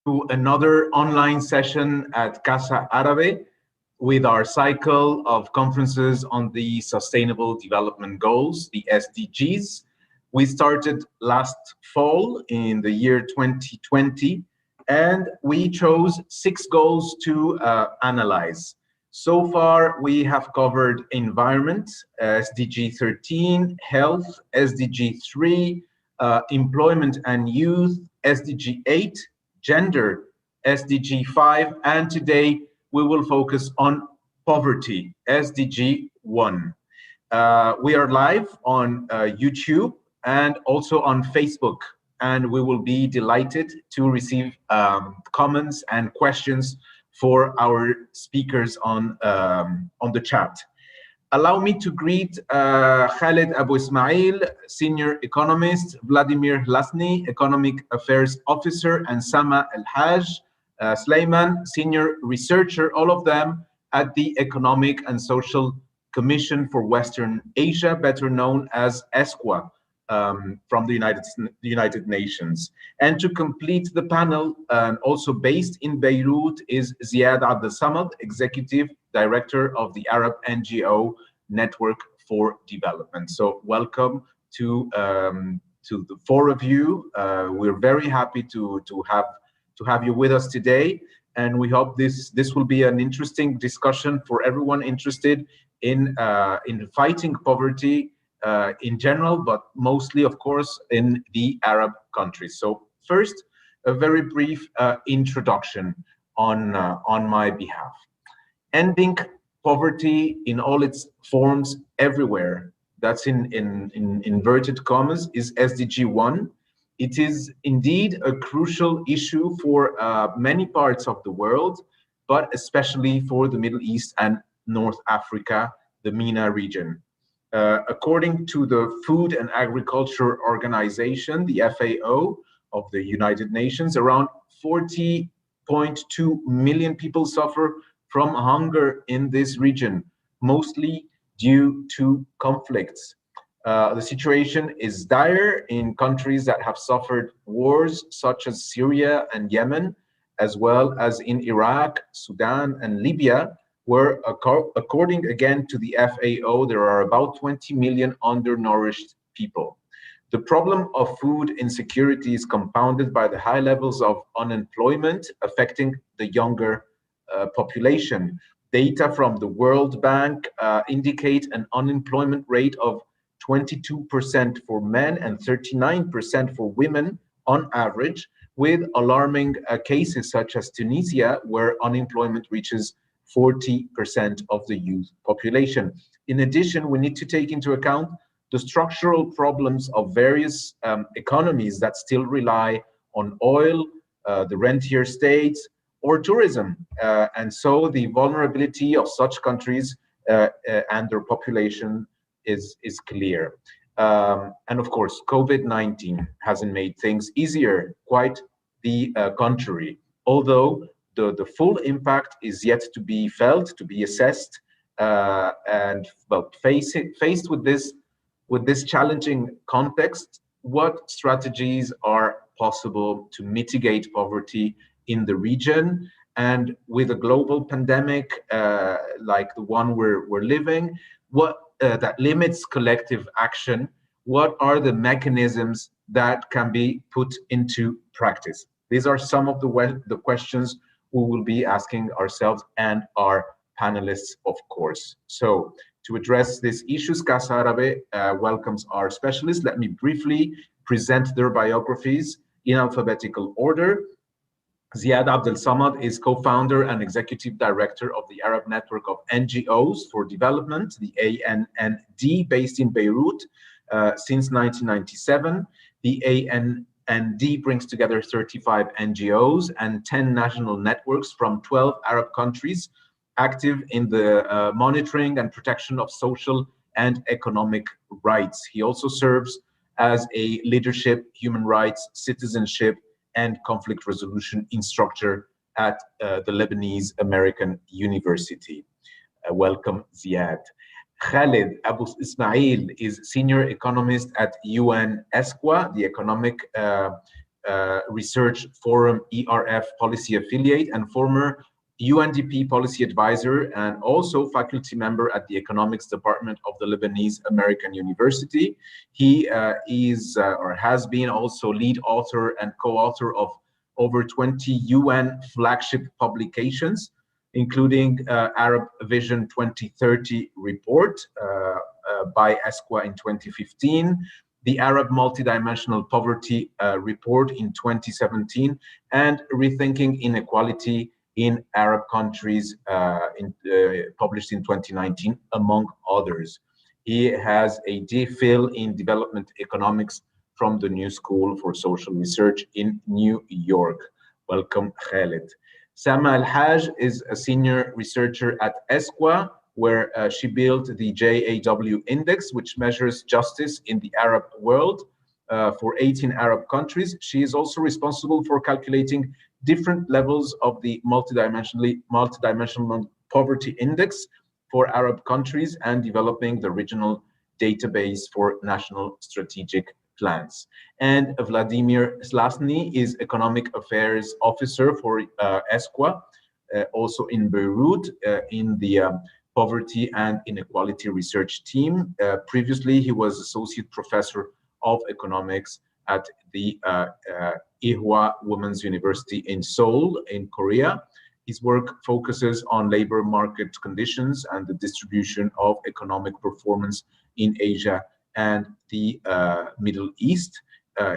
to another online session at Casa Árabe with our cycle of conferences on the Sustainable Development Goals, the SDGs. We started last fall in the year 2020, and we chose 6 goals to analyze. So far, we have covered environment, SDG 13, health, SDG 3, employment and youth, SDG 8, gender, SDG 5, and today we will focus on poverty, SDG 1. We are live on YouTube and also on Facebook, and we will be delighted to receive comments and questions for our speakers on the chat. Allow me to greet Khaled Abu Ismail, Senior Economist, Vladimir Hlasny, Economic Affairs Officer, and Sama El-Haj Sleiman, Senior Researcher, all of them at the Economic and Social Commission for Western Asia, better known as ESQA, from the United Nations. And to complete the panel, also based in Beirut, is Ziad Abdel Samad, Executive Director of the Arab NGO Network for Development. So welcome to the 4 of you. We're very happy to have you with us today, and we hope this will be an interesting discussion for everyone interested in fighting poverty in general, but mostly, of course, in the Arab countries. So first, a very brief introduction on my behalf. Ending poverty in all its forms everywhere, that's in inverted commas, is SDG 1. It is indeed a crucial issue for many parts of the world, but especially for the Middle East and North Africa, the MENA region. According to the Food and Agriculture Organization, the FAO of the United Nations, around 40.2 million people suffer from hunger in this region, mostly due to conflicts. The situation is dire in countries that have suffered wars such as Syria and Yemen, as well as in Iraq, Sudan, and Libya, where, according again to the FAO, there are about 20 million undernourished people. The problem of food insecurity is compounded by the high levels of unemployment affecting the younger population. Data from the World Bank indicate an unemployment rate of 22% for men and 39% for women on average, with alarming cases such as Tunisia, where unemployment reaches 40% of the youth population. In addition, we need to take into account the structural problems of various economies that still rely on oil, the rentier states, or tourism. And so the vulnerability of such countries and their population is clear. And of course, COVID-19 hasn't made things easier, quite the contrary. Although the full impact is yet to be felt, to be assessed, and well, faced with this challenging context, what strategies are possible to mitigate poverty in the region? And with a global pandemic like the one we're living, what that limits collective action, what are the mechanisms that can be put into practice? These are some of the questions we will be asking ourselves and our panelists, of course. So to address these issues, Casa Árabe welcomes our specialists. Let me briefly present their biographies in alphabetical order. Ziad Abdel Samad is co-founder and executive director of the Arab Network of NGOs for Development, the ANND, based in Beirut since 1997. The ANND brings together 35 NGOs and 10 national networks from 12 Arab countries, active in the monitoring and protection of social and economic rights. He also serves as a leadership, human rights, citizenship, and conflict resolution instructor at the Lebanese American University. Welcome, Ziad. Khaled Abu Ismail is senior economist at UN ESQA, the Economic Research Forum ERF policy affiliate and former UNDP policy advisor, and also faculty member at the economics department of the Lebanese American University. He is or has been also lead author and co-author of over 20 UN flagship publications, including Arab Vision 2030 report by ESQA in 2015, the Arab Multidimensional Poverty report in 2017, and Rethinking Inequality in Arab Countries published in 2019, among others. He has a DPhil in Development Economics from the New School for Social Research in New York. Welcome, Khaled. Sama Al-Haj is a senior researcher at ESQA, where she built the JAW Index, which measures justice in the Arab world for 18 Arab countries. She is also responsible for calculating different levels of the multidimensional poverty index for Arab countries and developing the regional database for national strategic plans. And Vladimir Slasny is Economic Affairs Officer for ESQA, also in Beirut, in the Poverty and Inequality Research Team. Previously, he was Associate Professor of Economics at the Ihwa Women's University in Seoul, in Korea. His work focuses on labor market conditions and the distribution of economic performance in Asia and the Middle East.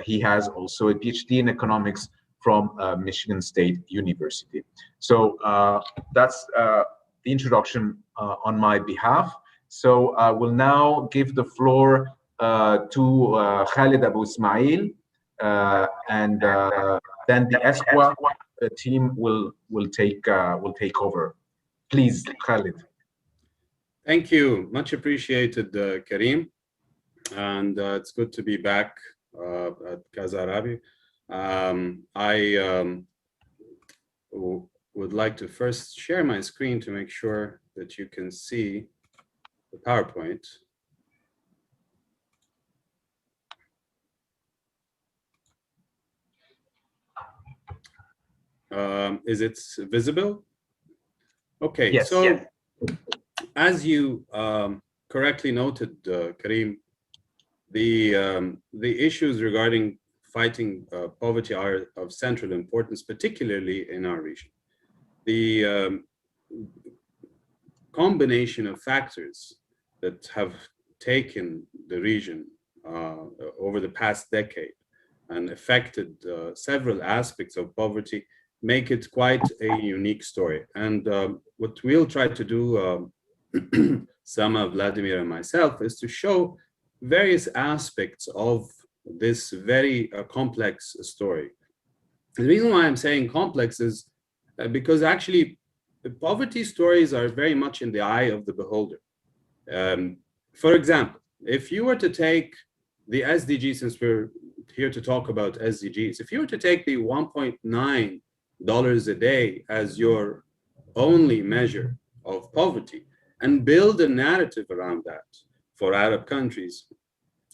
He has also a PhD in economics from Michigan State University. So that's the introduction on my behalf. So I will now give the floor to Khaled Abu Ismail, and then the ESQA team will take over. Please, Khaled. Thank you, much appreciated, Karim, and it's good to be back at Casa Arabi. I would like to first share my screen to make sure that you can see the PowerPoint. Is it visible? Okay, yes, so yes. As you correctly noted, Karim, the issues regarding fighting poverty are of central importance, particularly in our region. The combination of factors that have taken the region over the past decade and affected several aspects of poverty make it quite a unique story. And what we'll try to do, Sama, Vladimir, and myself, is to show various aspects of this very complex story. The reason why I'm saying complex is because actually the poverty stories are very much in the eye of the beholder. For example, if you were to take the SDG, since we're here to talk about SDGs, if you were to take the $1.9 a day as your only measure of poverty and build a narrative around that for Arab countries,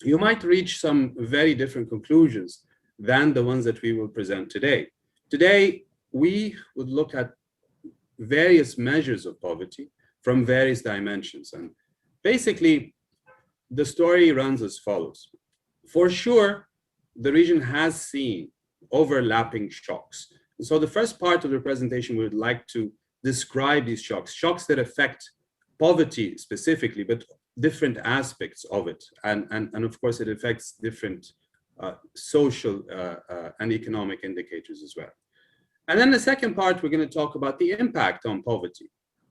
you might reach some very different conclusions than the ones that we will present today. Today, we would look at various measures of poverty from various dimensions. And basically, the story runs as follows. For sure, the region has seen overlapping shocks. And so the first part of the presentation, we would like to describe these shocks, shocks that affect poverty specifically, but different aspects of it. And of course, it affects different social and economic indicators as well. And then the second part, we're going to talk about the impact on poverty,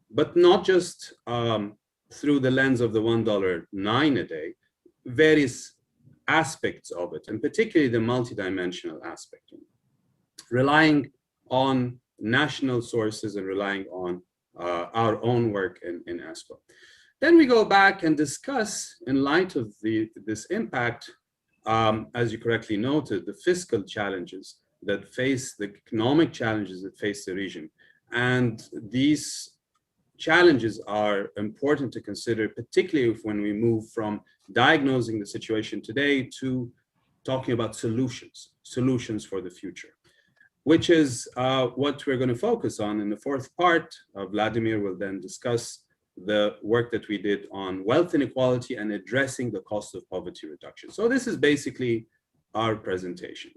but not just through the lens of the $1.09 a day, various aspects of it, and particularly the multidimensional aspect, relying on national sources and relying on our own work in ESQA. Then we go back and discuss, in light of this impact, as you correctly noted, the fiscal challenges that face, the economic challenges that face the region. And these challenges are important to consider, particularly when we move from diagnosing the situation today to talking about solutions. solutions for the future, which is what we're going to focus on. In the fourth part, Vladimir will then discuss the work that we did on wealth inequality and addressing the cost of poverty reduction. So this is basically our presentation.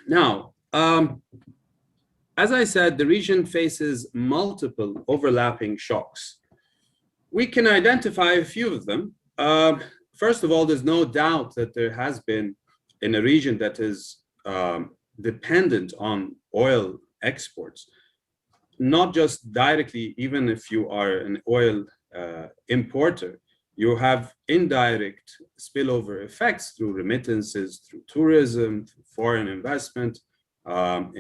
Now, as I said, the region faces multiple overlapping shocks. We can identify a few of them. First of all, there's no doubt that there has been, in a region that is dependent on oil exports, not just directly, even if you are an oil importer, you have indirect spillover effects through remittances, through tourism, through foreign investment,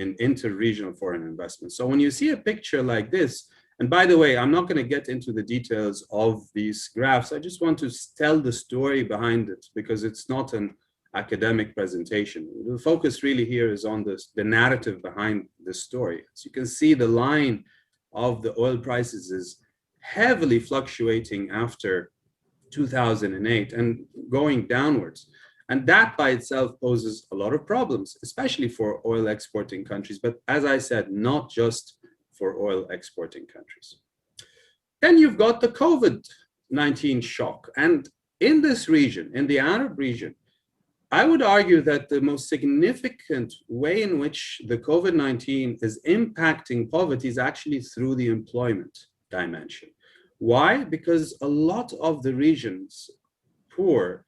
in inter-regional foreign investment. So when you see a picture like this, and by the way, I'm not going to get into the details of these graphs. I just want to tell the story behind it because it's not an academic presentation. The focus really here is on the narrative behind the story. As you can see, the line of the oil prices is heavily fluctuating after 2008 and going downwards. And that by itself poses a lot of problems, especially for oil exporting countries. But as I said, not just for oil exporting countries. Then you've got the COVID-19 shock. And in this region, in the Arab region, I would argue that the most significant way in which the COVID-19 is impacting poverty is actually through the employment dimension. Why? Because a lot of the region's poor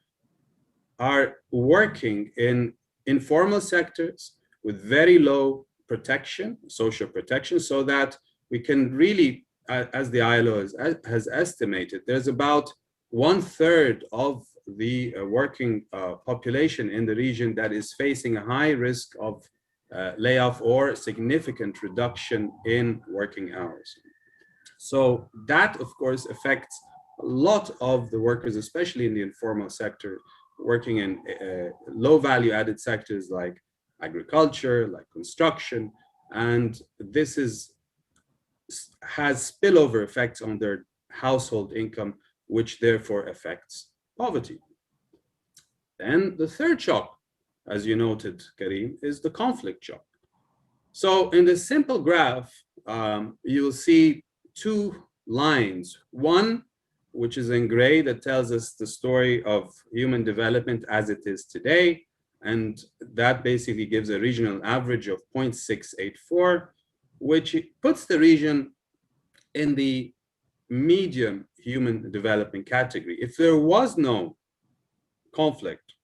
are working in informal sectors with very low protection, social protection, so that we can really, as the ILO has estimated, there's about 1/3 of the working population in the region that is facing a high risk of layoff or significant reduction in working hours. So that, of course, affects a lot of the workers, especially in the informal sector, working in low value added sectors like agriculture, like construction, and this has spillover effects on their household income, which therefore affects poverty. Then the third shock, as you noted, Karim, is the conflict shock. So in this simple graph, you will see two lines. One, which is in gray, that tells us the story of human development as it is today. And that basically gives a regional average of 0.684, which puts the region in the medium human development category. If there was no conflict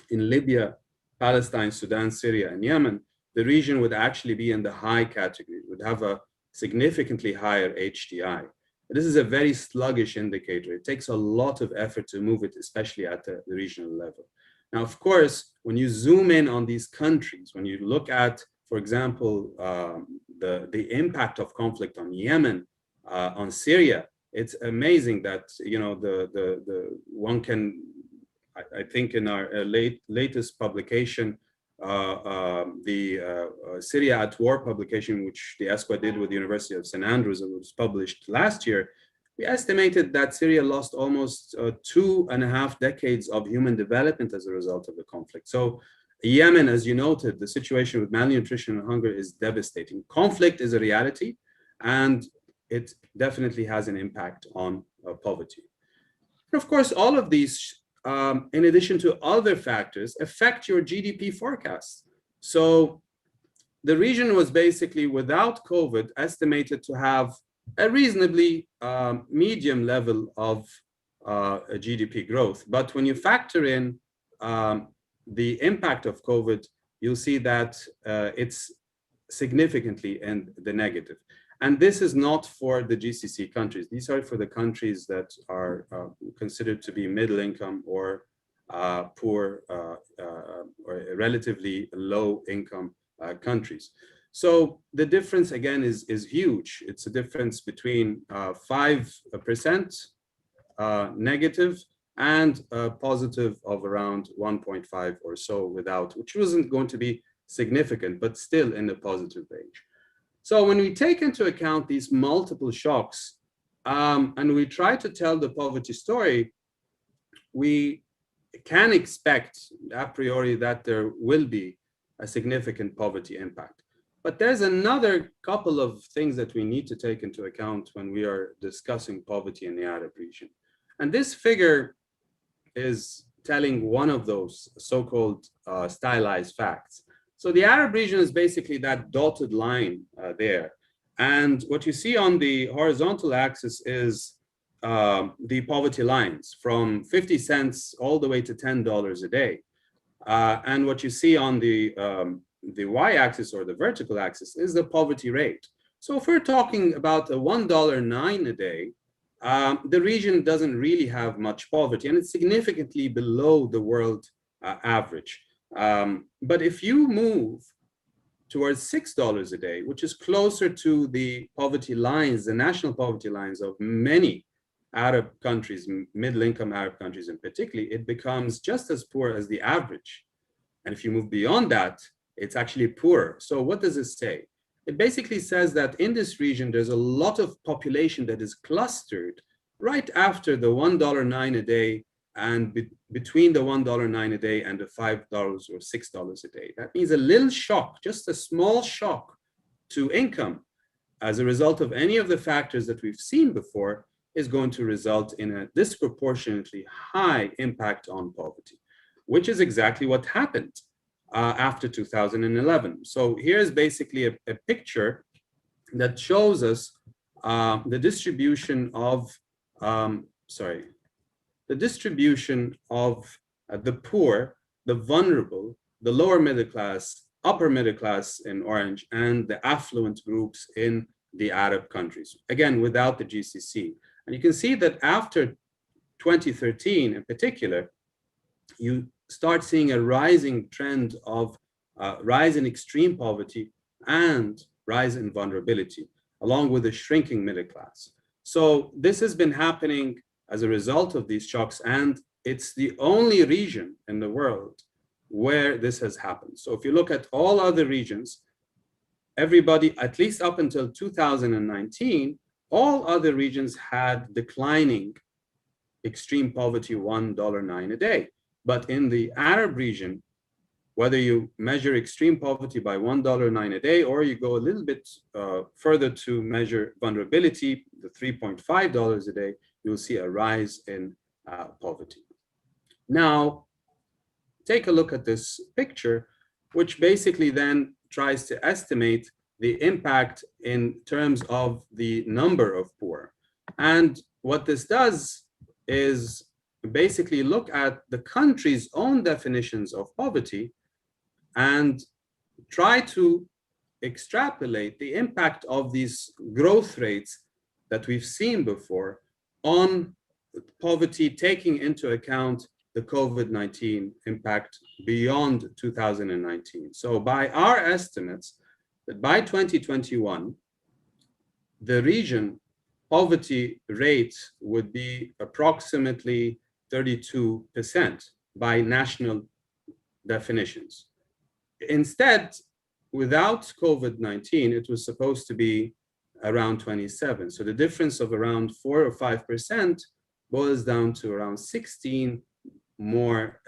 in Libya, Palestine, Sudan, Syria, and Yemen, the region would actually be in the high category, would have a significantly higher HDI. This is a very sluggish indicator. It takes a lot of effort to move it, especially at the regional level. Now, of course, when you zoom in on these countries, when you look at, for example, the impact of conflict on Yemen, on Syria, it's amazing that, you know, one can, I think in our latest publication, the Syria at War publication, which the ESQA did with the University of St. Andrews and was published last year, we estimated that Syria lost almost 2.5 decades of human development as a result of the conflict. So Yemen, as you noted, the situation with malnutrition and hunger is devastating. Conflict is a reality, and it definitely has an impact on poverty. And of course, all of these, in addition to other factors, affect your GDP forecasts. So the region was basically, without COVID, estimated to have a reasonably medium level of GDP growth. But when you factor in the impact of COVID, you'll see that it's significantly in the negative. And this is not for the GCC countries. These are for the countries that are considered to be middle income or poor or relatively low income countries. So the difference again is huge. It's a difference between 5% negative and a positive of around 1.5 or so without, which wasn't going to be significant, but still in the positive range. So when we take into account these multiple shocks and we try to tell the poverty story, we can expect a priori that there will be a significant poverty impact. But there's another couple of things that we need to take into account when we are discussing poverty in the Arab region. And this figure is telling one of those so-called stylized facts. So the Arab region is basically that dotted line there. And what you see on the horizontal axis is the poverty lines from 50 cents all the way to $10 a day. And what you see on the y-axis or the vertical axis is the poverty rate. So if we're talking about a $1.09 a day, the region doesn't really have much poverty, and it's significantly below the world average. But if you move towards $6 a day, which is closer to the poverty lines, the national poverty lines of many Arab countries, middle-income Arab countries in particular, it becomes just as poor as the average. And if you move beyond that, it's actually poorer. So what does it say? It basically says that in this region, there's a lot of population that is clustered right after the $1.09 a day and between the $1.09 a day and the $5 or $6 a day. That means a little shock, just a small shock to income as a result of any of the factors that we've seen before is going to result in a disproportionately high impact on poverty, which is exactly what happened after 2011. So here's basically a picture that shows us the distribution of, the poor, the vulnerable, the lower middle class, upper middle class in orange, and the affluent groups in the Arab countries, again, without the GCC. And you can see that after 2013 in particular, you start seeing a rising trend of rise in extreme poverty and rise in vulnerability, along with a shrinking middle class. So this has been happening as a result of these shocks, and it's the only region in the world where this has happened. So if you look at all other regions, everybody, at least up until 2019, all other regions had declining extreme poverty $1.09 a day. But in the Arab region, whether you measure extreme poverty by $1.09 a day, or you go a little bit further to measure vulnerability, the $3.5 a day, you'll see a rise in poverty. Now, take a look at this picture, which basically then tries to estimate the impact in terms of the number of poor. And what this does is basically look at the country's own definitions of poverty and try to extrapolate the impact of these growth rates that we've seen before on poverty, taking into account the COVID-19 impact beyond 2019. So by our estimates, that by 2021, the region poverty rate would be approximately 32% by national definitions. Instead, without COVID-19, it was supposed to be around 27. So the difference of around 4 or 5% boils down to around 16 million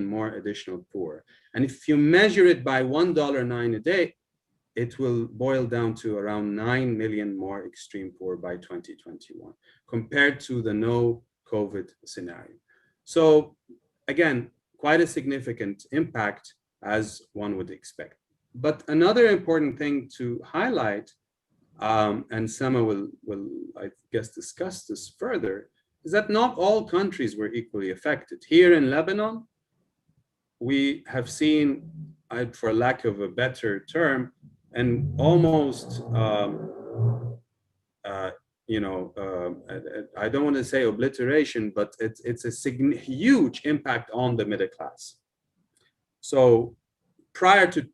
more additional poor. And if you measure it by $1.09 a day, it will boil down to around 9 million more extreme poor by 2021, compared to the no COVID scenario. So again, quite a significant impact as one would expect. But another important thing to highlight, and Sama will, I guess, discuss this further, is that not all countries were equally affected. Here in Lebanon, we have seen, for lack of a better term, and almost, I don't want to say obliteration, but it's a huge impact on the middle class. So prior to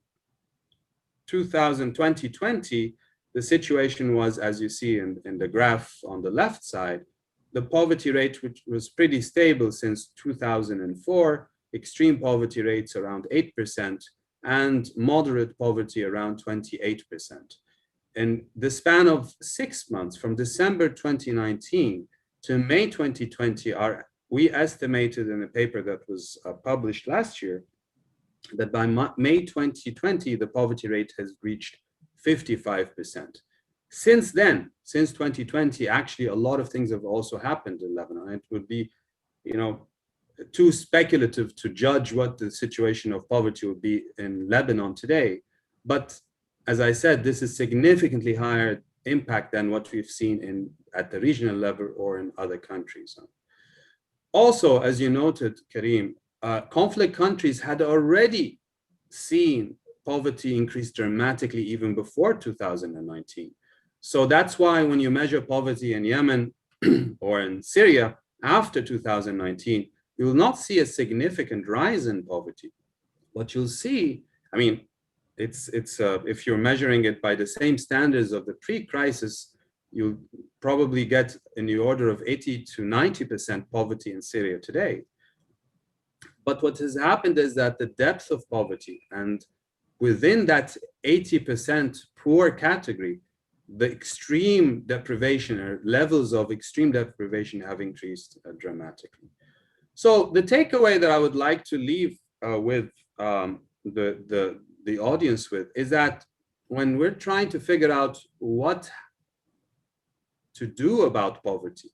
2020, the situation was, as you see in the graph on the left side, the poverty rate, which was pretty stable since 2004, extreme poverty rates around 8%, and moderate poverty around 28%. In the span of 6 months, from December 2019 to May 2020, we estimated in a paper that was published last year that by May 2020, the poverty rate has reached 55%. Since then, since 2020, actually a lot of things have also happened in Lebanon. It would be, too speculative to judge what the situation of poverty would be in Lebanon today. But as I said, this is significantly higher impact than what we've seen at the regional level or in other countries. Also, as you noted, Karim, conflict countries had already seen poverty increase dramatically even before 2019. So that's why when you measure poverty in Yemen or in Syria after 2019, you will not see a significant rise in poverty. What you'll see, I mean, it's if you're measuring it by the same standards of the pre-crisis, you'll probably get in the order of 80 to 90% poverty in Syria today. But what has happened is that the depth of poverty, and within that 80% poor category, the extreme deprivation or levels of extreme deprivation have increased dramatically. So the takeaway that I would like to leave with the audience with is that when we're trying to figure out what to do about poverty,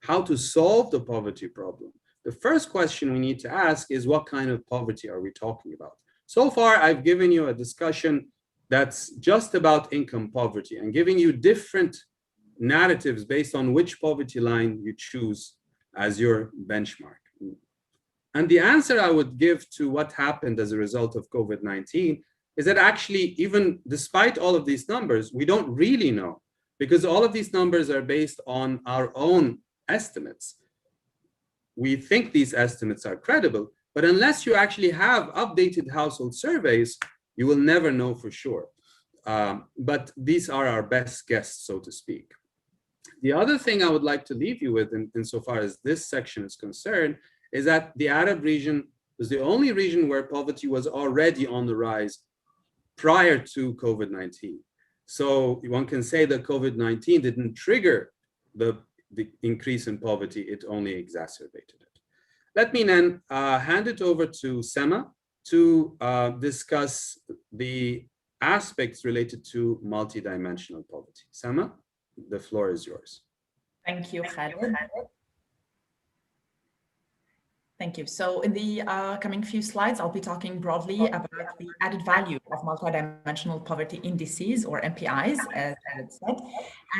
how to solve the poverty problem, the first question we need to ask is, what kind of poverty are we talking about? So far, I've given you a discussion that's just about income poverty and giving you different narratives based on which poverty line you choose as your benchmark. And the answer I would give to what happened as a result of COVID-19 is that actually, even despite all of these numbers, we don't really know, because all of these numbers are based on our own estimates. We think these estimates are credible, but unless you actually have updated household surveys, you will never know for sure. But these are our best guess, so to speak. The other thing I would like to leave you with, insofar as this section is concerned, is that the Arab region was the only region where poverty was already on the rise prior to COVID-19. So one can say that COVID-19 didn't trigger the increase in poverty, it only exacerbated it. Let me then hand it over to Sema to discuss the aspects related to multidimensional poverty. Sema, the floor is yours. Thank you, Khaled. Thank you. So in the coming few slides, I'll be talking broadly about the added value of multidimensional poverty indices, or MPIs, as Khaled said.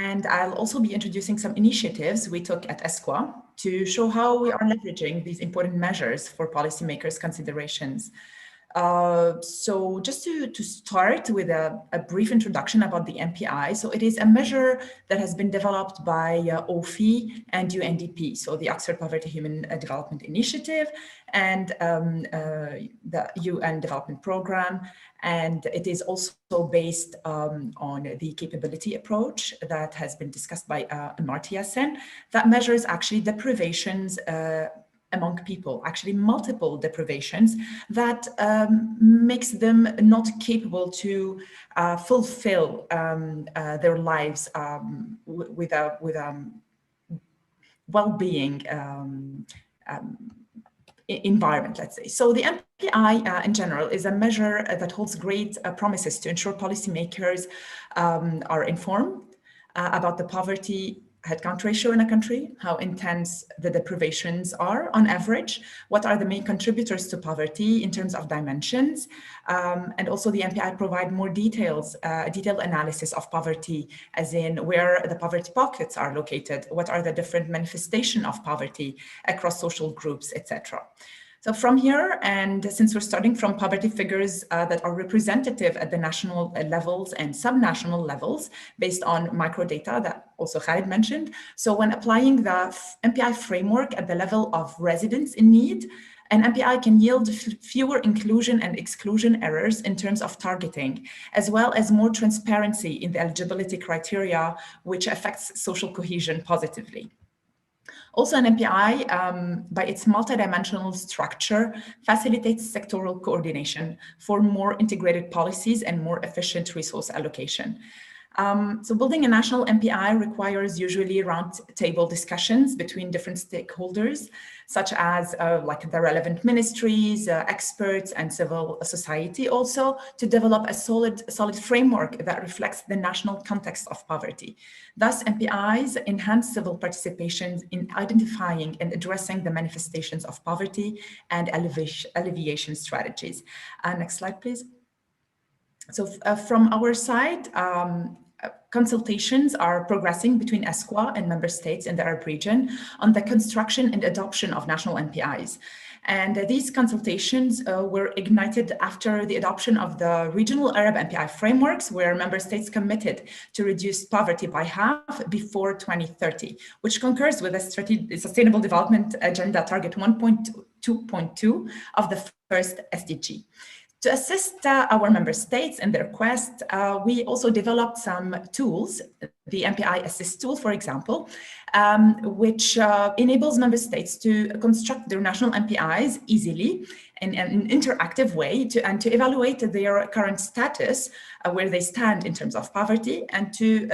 And I'll also be introducing some initiatives we took at ESQA to show how we are leveraging these important measures for policymakers' considerations. So just to start with a brief introduction about the MPI. So it is a measure that has been developed by OFI and UNDP, so the Oxford Poverty Human Development Initiative and the UN Development Program. And it is also based on the capability approach that has been discussed by Amartya Sen, that measures actually deprivations among people, actually multiple deprivations that makes them not capable to fulfill their lives with a well-being environment, let's say. So the MPI in general is a measure that holds great promises to ensure policymakers are informed about the poverty headcount ratio in a country, how intense the deprivations are on average, what are the main contributors to poverty in terms of dimensions, and also the MPI provide more detailed analysis of poverty, as in where the poverty pockets are located, what are the different manifestations of poverty across social groups, etc. So from here, and since we're starting from poverty figures that are representative at the national levels and subnational levels based on microdata that also Khaled mentioned, so when applying the MPI framework at the level of residents in need, an MPI can yield fewer inclusion and exclusion errors in terms of targeting, as well as more transparency in the eligibility criteria, which affects social cohesion positively. Also, an MPI, by its multidimensional structure, facilitates sectoral coordination for more integrated policies and more efficient resource allocation. So building a national MPI requires usually round-table discussions between different stakeholders, such as like the relevant ministries, experts, and civil society also, to develop a solid framework that reflects the national context of poverty. Thus, MPIs enhance civil participation in identifying and addressing the manifestations of poverty and alleviation strategies. Next slide, please. So from our side, consultations are progressing between ESCWA and member states in the Arab region on the construction and adoption of national MPIs. And these consultations were ignited after the adoption of the regional Arab MPI frameworks, where member states committed to reduce poverty by half before 2030, which concurs with the Sustainable Development Agenda Target 1.2.2 of the first SDG. To assist our member states in their quest, we also developed some tools, the MPI Assist tool, for example, which enables member states to construct their national MPIs easily in an interactive way and to evaluate their current status, where they stand in terms of poverty, and to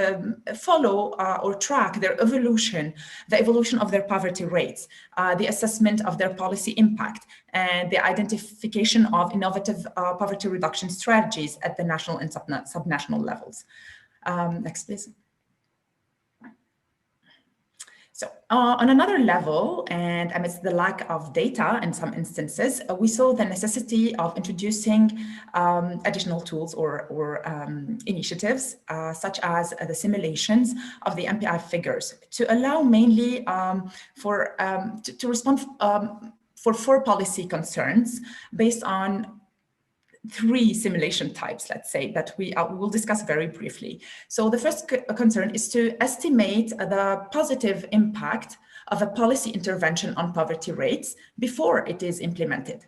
follow or track their evolution, the evolution of their poverty rates, the assessment of their policy impact, and the identification of innovative poverty reduction strategies at the national and subnational levels. Next, please. So on another level, and amidst the lack of data in some instances, we saw the necessity of introducing additional tools or initiatives, such as the simulations of the MPI figures, to allow mainly to respond for 4 policy concerns based on 3 simulation types, let's say, that we will discuss very briefly. So the first concern is to estimate the positive impact of a policy intervention on poverty rates before it is implemented.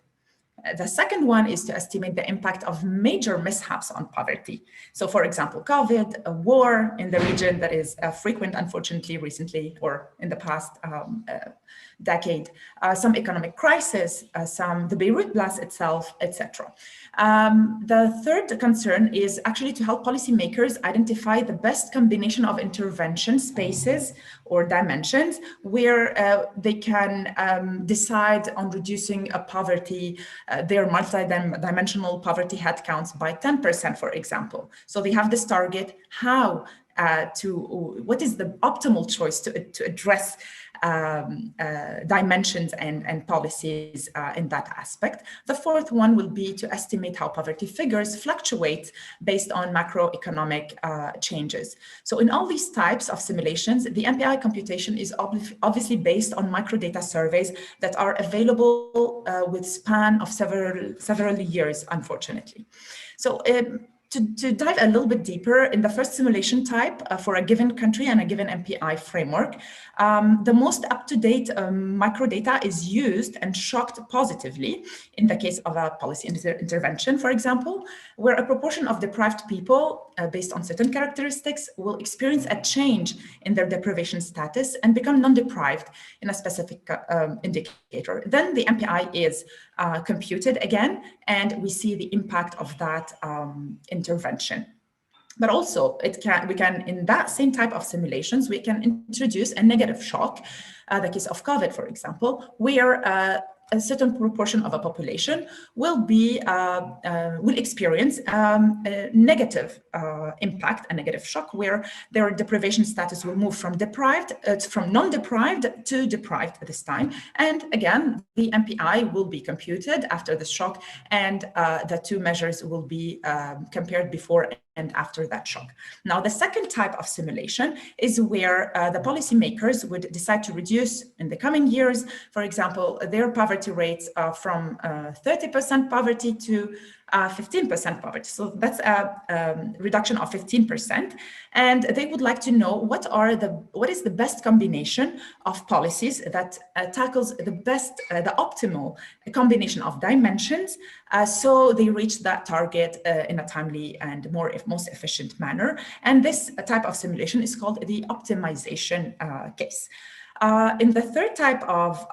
The second one is to estimate the impact of major mishaps on poverty. So for example, COVID, a war in the region that is frequent, unfortunately, recently or in the past decade, some economic crisis, the Beirut blast itself, etc. The third concern is actually to help policymakers identify the best combination of intervention spaces or dimensions where they can decide on reducing poverty, their multi-dimensional poverty headcounts by 10%, for example. So they have this target, what is the optimal choice to address dimensions and policies in that aspect. The fourth one will be to estimate how poverty figures fluctuate based on macroeconomic changes. So in all these types of simulations, the MPI computation is obviously based on microdata surveys that are available with span of several years, unfortunately. So to dive a little bit deeper in the first simulation type for a given country and a given MPI framework, the most up-to-date microdata is used and shocked positively in the case of a policy intervention, for example, where a proportion of deprived people based on certain characteristics will experience a change in their deprivation status and become non-deprived in a specific indicator. Then the MPI is computed again, and we see the impact of that intervention. But also, we can, in that same type of simulations, we can introduce a negative shock, the case of COVID, for example, where a certain proportion of a population will experience a negative impact, a negative shock, where their deprivation status will move from non-deprived to deprived at this time. And again, the MPI will be computed after the shock, and the 2 measures will be compared before and after that shock. Now, the second type of simulation is where the policymakers would decide to reduce in the coming years, for example, their poverty rates from 30% poverty to 15% poverty. So that's a reduction of 15%. And they would like to know what is the best combination of policies that tackles the optimal combination of dimensions, so they reach that target in a timely and most efficient manner. And this type of simulation is called the optimization case. In the third type of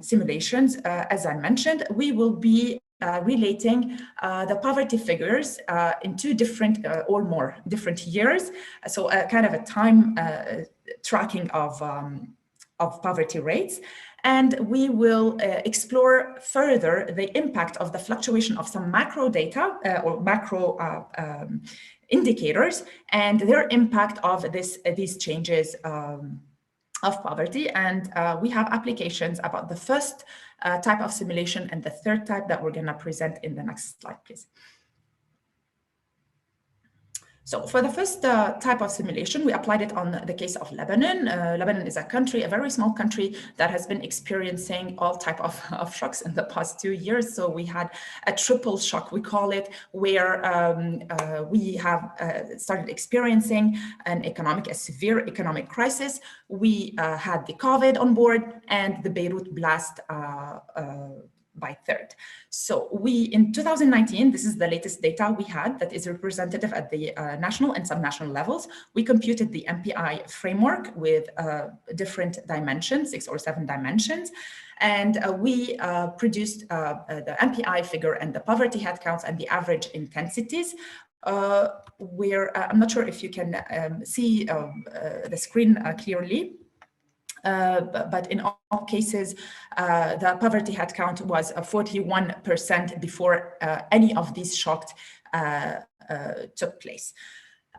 simulations, as I mentioned, we will be relating the poverty figures in two different or more different years. So kind of a time tracking of poverty rates. And we will explore further the impact of the fluctuation of some macro data or macro indicators and their impact of these changes of poverty. And we have applications about the first type of simulation and the third type that we're going to present in the next slide, please. So for the first type of simulation, we applied it on the case of Lebanon. Lebanon is a country, a very small country that has been experiencing all type of shocks in the past 2 years. So we had a triple shock, we call it, where we have started experiencing a severe economic crisis. We had the COVID on board and the Beirut blast by third. So in 2019, this is the latest data we had that is representative at the national and subnational levels. We computed the MPI framework with different dimensions, 6 or 7 dimensions. And we produced the MPI figure and the poverty headcounts and the average intensities, where I'm not sure if you can see the screen clearly. But in all cases, the poverty headcount was 41% before any of these shocks took place.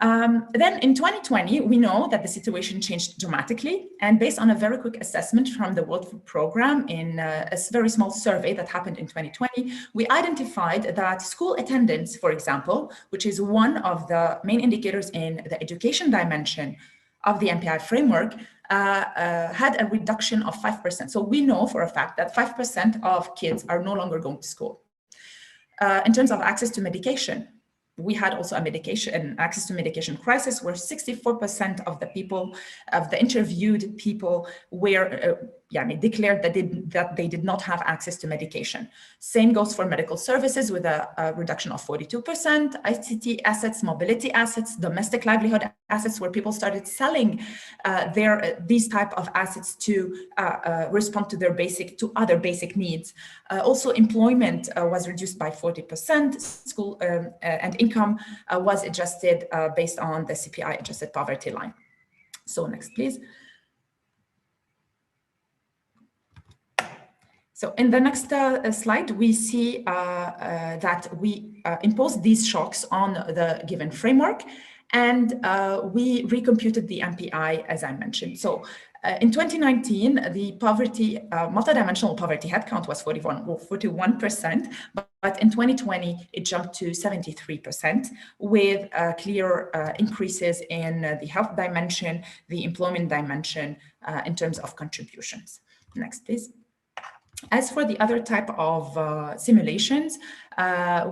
Then in 2020, we know that the situation changed dramatically. And based on a very quick assessment from the World Food Programme in a very small survey that happened in 2020, we identified that school attendance, for example, which is one of the main indicators in the education dimension of the MPI framework, had a reduction of 5%. So we know for a fact that 5% of kids are no longer going to school. In terms of access to medication, we had also access to medication crisis, where 64% of the interviewed people were declared that they did not have access to medication. Same goes for medical services, with a reduction of 42%, ICT assets, mobility assets, domestic livelihood assets, where people started selling these type of assets to respond to other basic needs. Also, employment was reduced by 40%. School and income was adjusted based on the CPI adjusted poverty line. So next, please. So in the next slide, we see that we imposed these shocks on the given framework, and we recomputed the MPI, as I mentioned. So in 2019, the multidimensional poverty headcount was 41%, but in 2020, it jumped to 73%, with clear increases in the health dimension, the employment dimension, in terms of contributions. Next, please. As for the other type of simulations,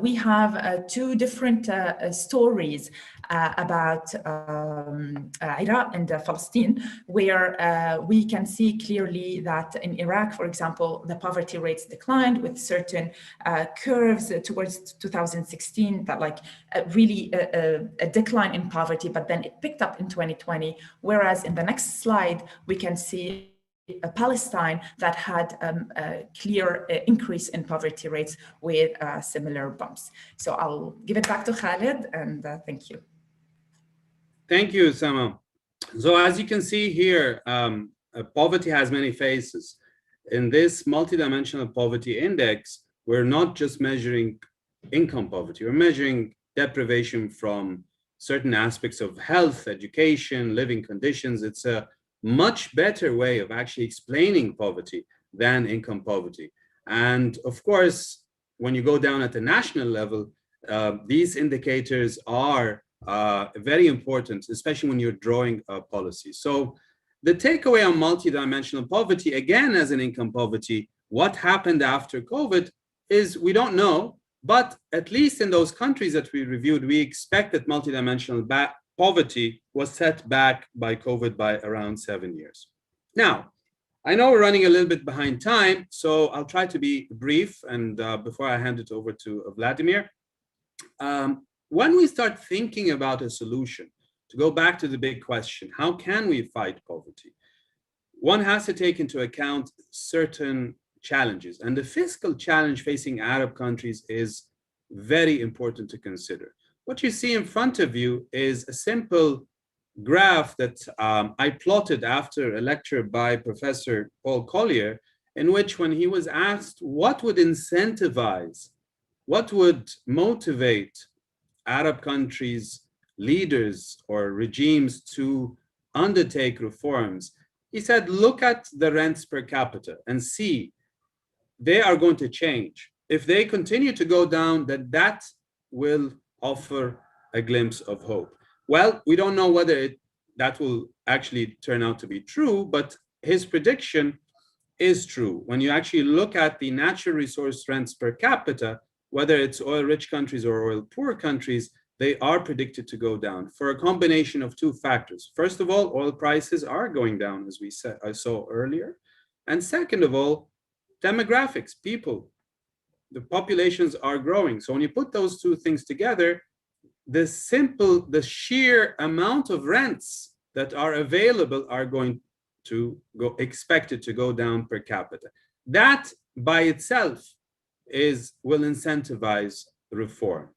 we have 2 different stories about Iraq and Palestine, where we can see clearly that in Iraq, for example, the poverty rates declined with certain curves towards 2016 that really a decline in poverty, but then it picked up in 2020. Whereas in the next slide, we can see Palestine that had a clear increase in poverty rates with similar bumps. So I'll give it back to Khaled, and thank you. Thank you, Sama. So as you can see here, poverty has many faces. In this multidimensional poverty index, we're not just measuring income poverty, we're measuring deprivation from certain aspects of health, education, living conditions. It's a much better way of actually explaining poverty than income poverty. And of course, when you go down at the national level, these indicators are very important, especially when you're drawing a policy. So the takeaway on multidimensional poverty, again, as an income poverty, what happened after COVID is we don't know, but at least in those countries that we reviewed, we expect that multidimensional poverty was set back by COVID by around 7 years. Now, I know we're running a little bit behind time, so I'll try to be brief. And before I hand it over to Vladimir, when we start thinking about a solution, to go back to the big question, how can we fight poverty? One has to take into account certain challenges. And the fiscal challenge facing Arab countries is very important to consider. What you see in front of you is a simple graph that I plotted after a lecture by Professor Paul Collier, in which when he was asked what would incentivize, what would motivate Arab countries, leaders or regimes to undertake reforms, he said, look at the rents per capita and see they are going to change. If they continue to go down, then that will offer a glimpse of hope. Well, we don't know whether that will actually turn out to be true, but his prediction is true. When you actually look at the natural resource rents per capita, whether it's oil-rich countries or oil-poor countries, they are predicted to go down for a combination of two factors. First of all, oil prices are going down, as I saw earlier. And second of all, demographics, people, the populations are growing. So when you put those two things together, the sheer amount of rents that are available are going to go, expected to go down per capita. That by itself will incentivize reform.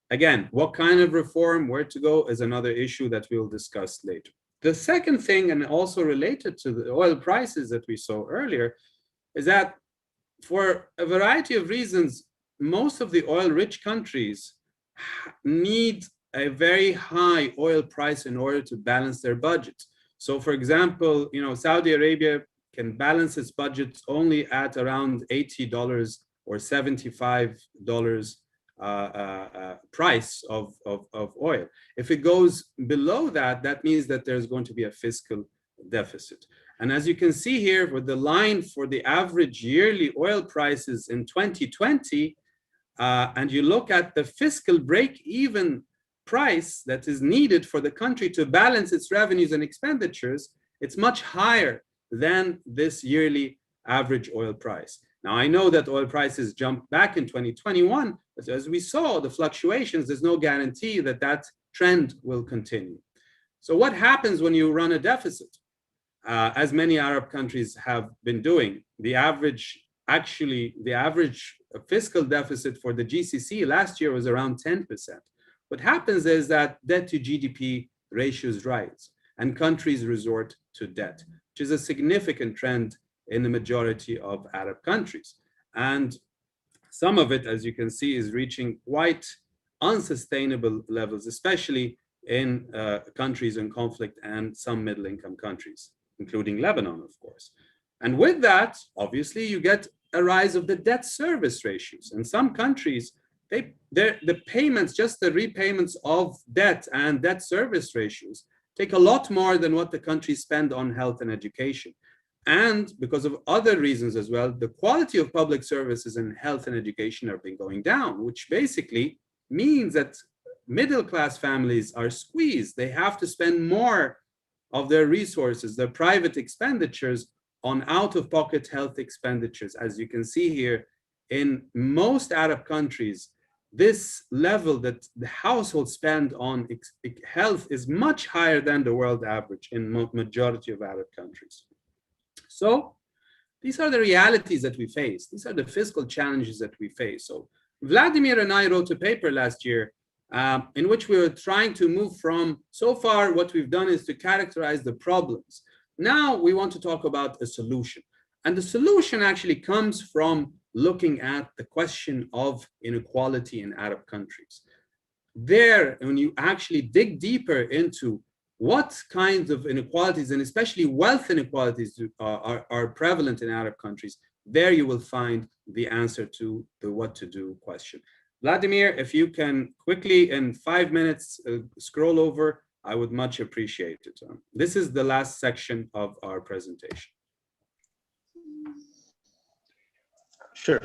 Again, what kind of reform, where to go is another issue that we'll discuss later. The second thing, and also related to the oil prices that we saw earlier, is that for a variety of reasons, most of the oil-rich countries need a very high oil price in order to balance their budgets. So for example, Saudi Arabia can balance its budget only at around $80 or $75 price of oil. If it goes below that, that means that there's going to be a fiscal deficit. And as you can see here with the line for the average yearly oil prices in 2020, and you look at the fiscal break-even price that is needed for the country to balance its revenues and expenditures, it's much higher than this yearly average oil price. Now, I know that oil prices jumped back in 2021, but as we saw the fluctuations, there's no guarantee that that trend will continue. So what happens when you run a deficit? As many Arab countries have been doing, the average fiscal deficit for the GCC last year was around 10%. What happens is that debt to GDP ratios rise and countries resort to debt, which is a significant trend in the majority of Arab countries. And some of it, as you can see, is reaching quite unsustainable levels, especially in countries in conflict and some middle-income countries, including Lebanon, of course. And with that, obviously, you get a rise of the debt service ratios. In some countries, the payments, just the repayments of debt and debt service ratios, take a lot more than what the countries spend on health and education. And because of other reasons as well, the quality of public services in health and education have been going down, which basically means that middle-class families are squeezed. They have to spend more of their resources, their private expenditures, on out-of-pocket health expenditures. As you can see here, in most Arab countries, this level that the household spend on health is much higher than the world average in majority of Arab countries. So these are the realities that we face. These are the fiscal challenges that we face. So Vladimir and I wrote a paper last year in which we were trying to move from, so far what we've done is to characterize the problems. Now we want to talk about a solution. And the solution actually comes from looking at the question of inequality in Arab countries. There, when you actually dig deeper into what kinds of inequalities, and especially wealth inequalities, are prevalent in Arab countries, there you will find the answer to the what to do question. Vladimir, if you can quickly in 5 minutes scroll over, I would much appreciate it. This is the last section of our presentation. Sure.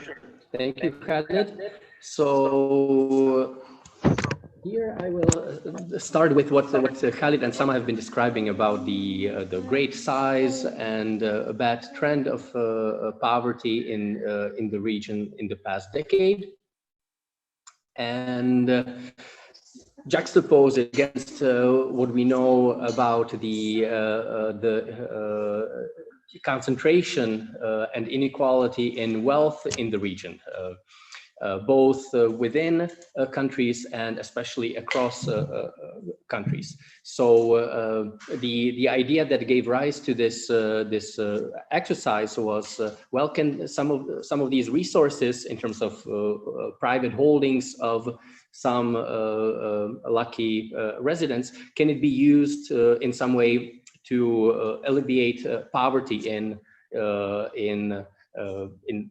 Thank you, Khaled. So here I will start with what Khaled and Sama have been describing about the great size and a bad trend of poverty in the region in the past decade, and juxtapose it against what we know about the concentration and inequality in wealth in the region, both within countries and especially across countries. So the idea that gave rise to this exercise was, well, can some of these resources in terms of private holdings of some lucky residents, can it be used in some way to alleviate poverty in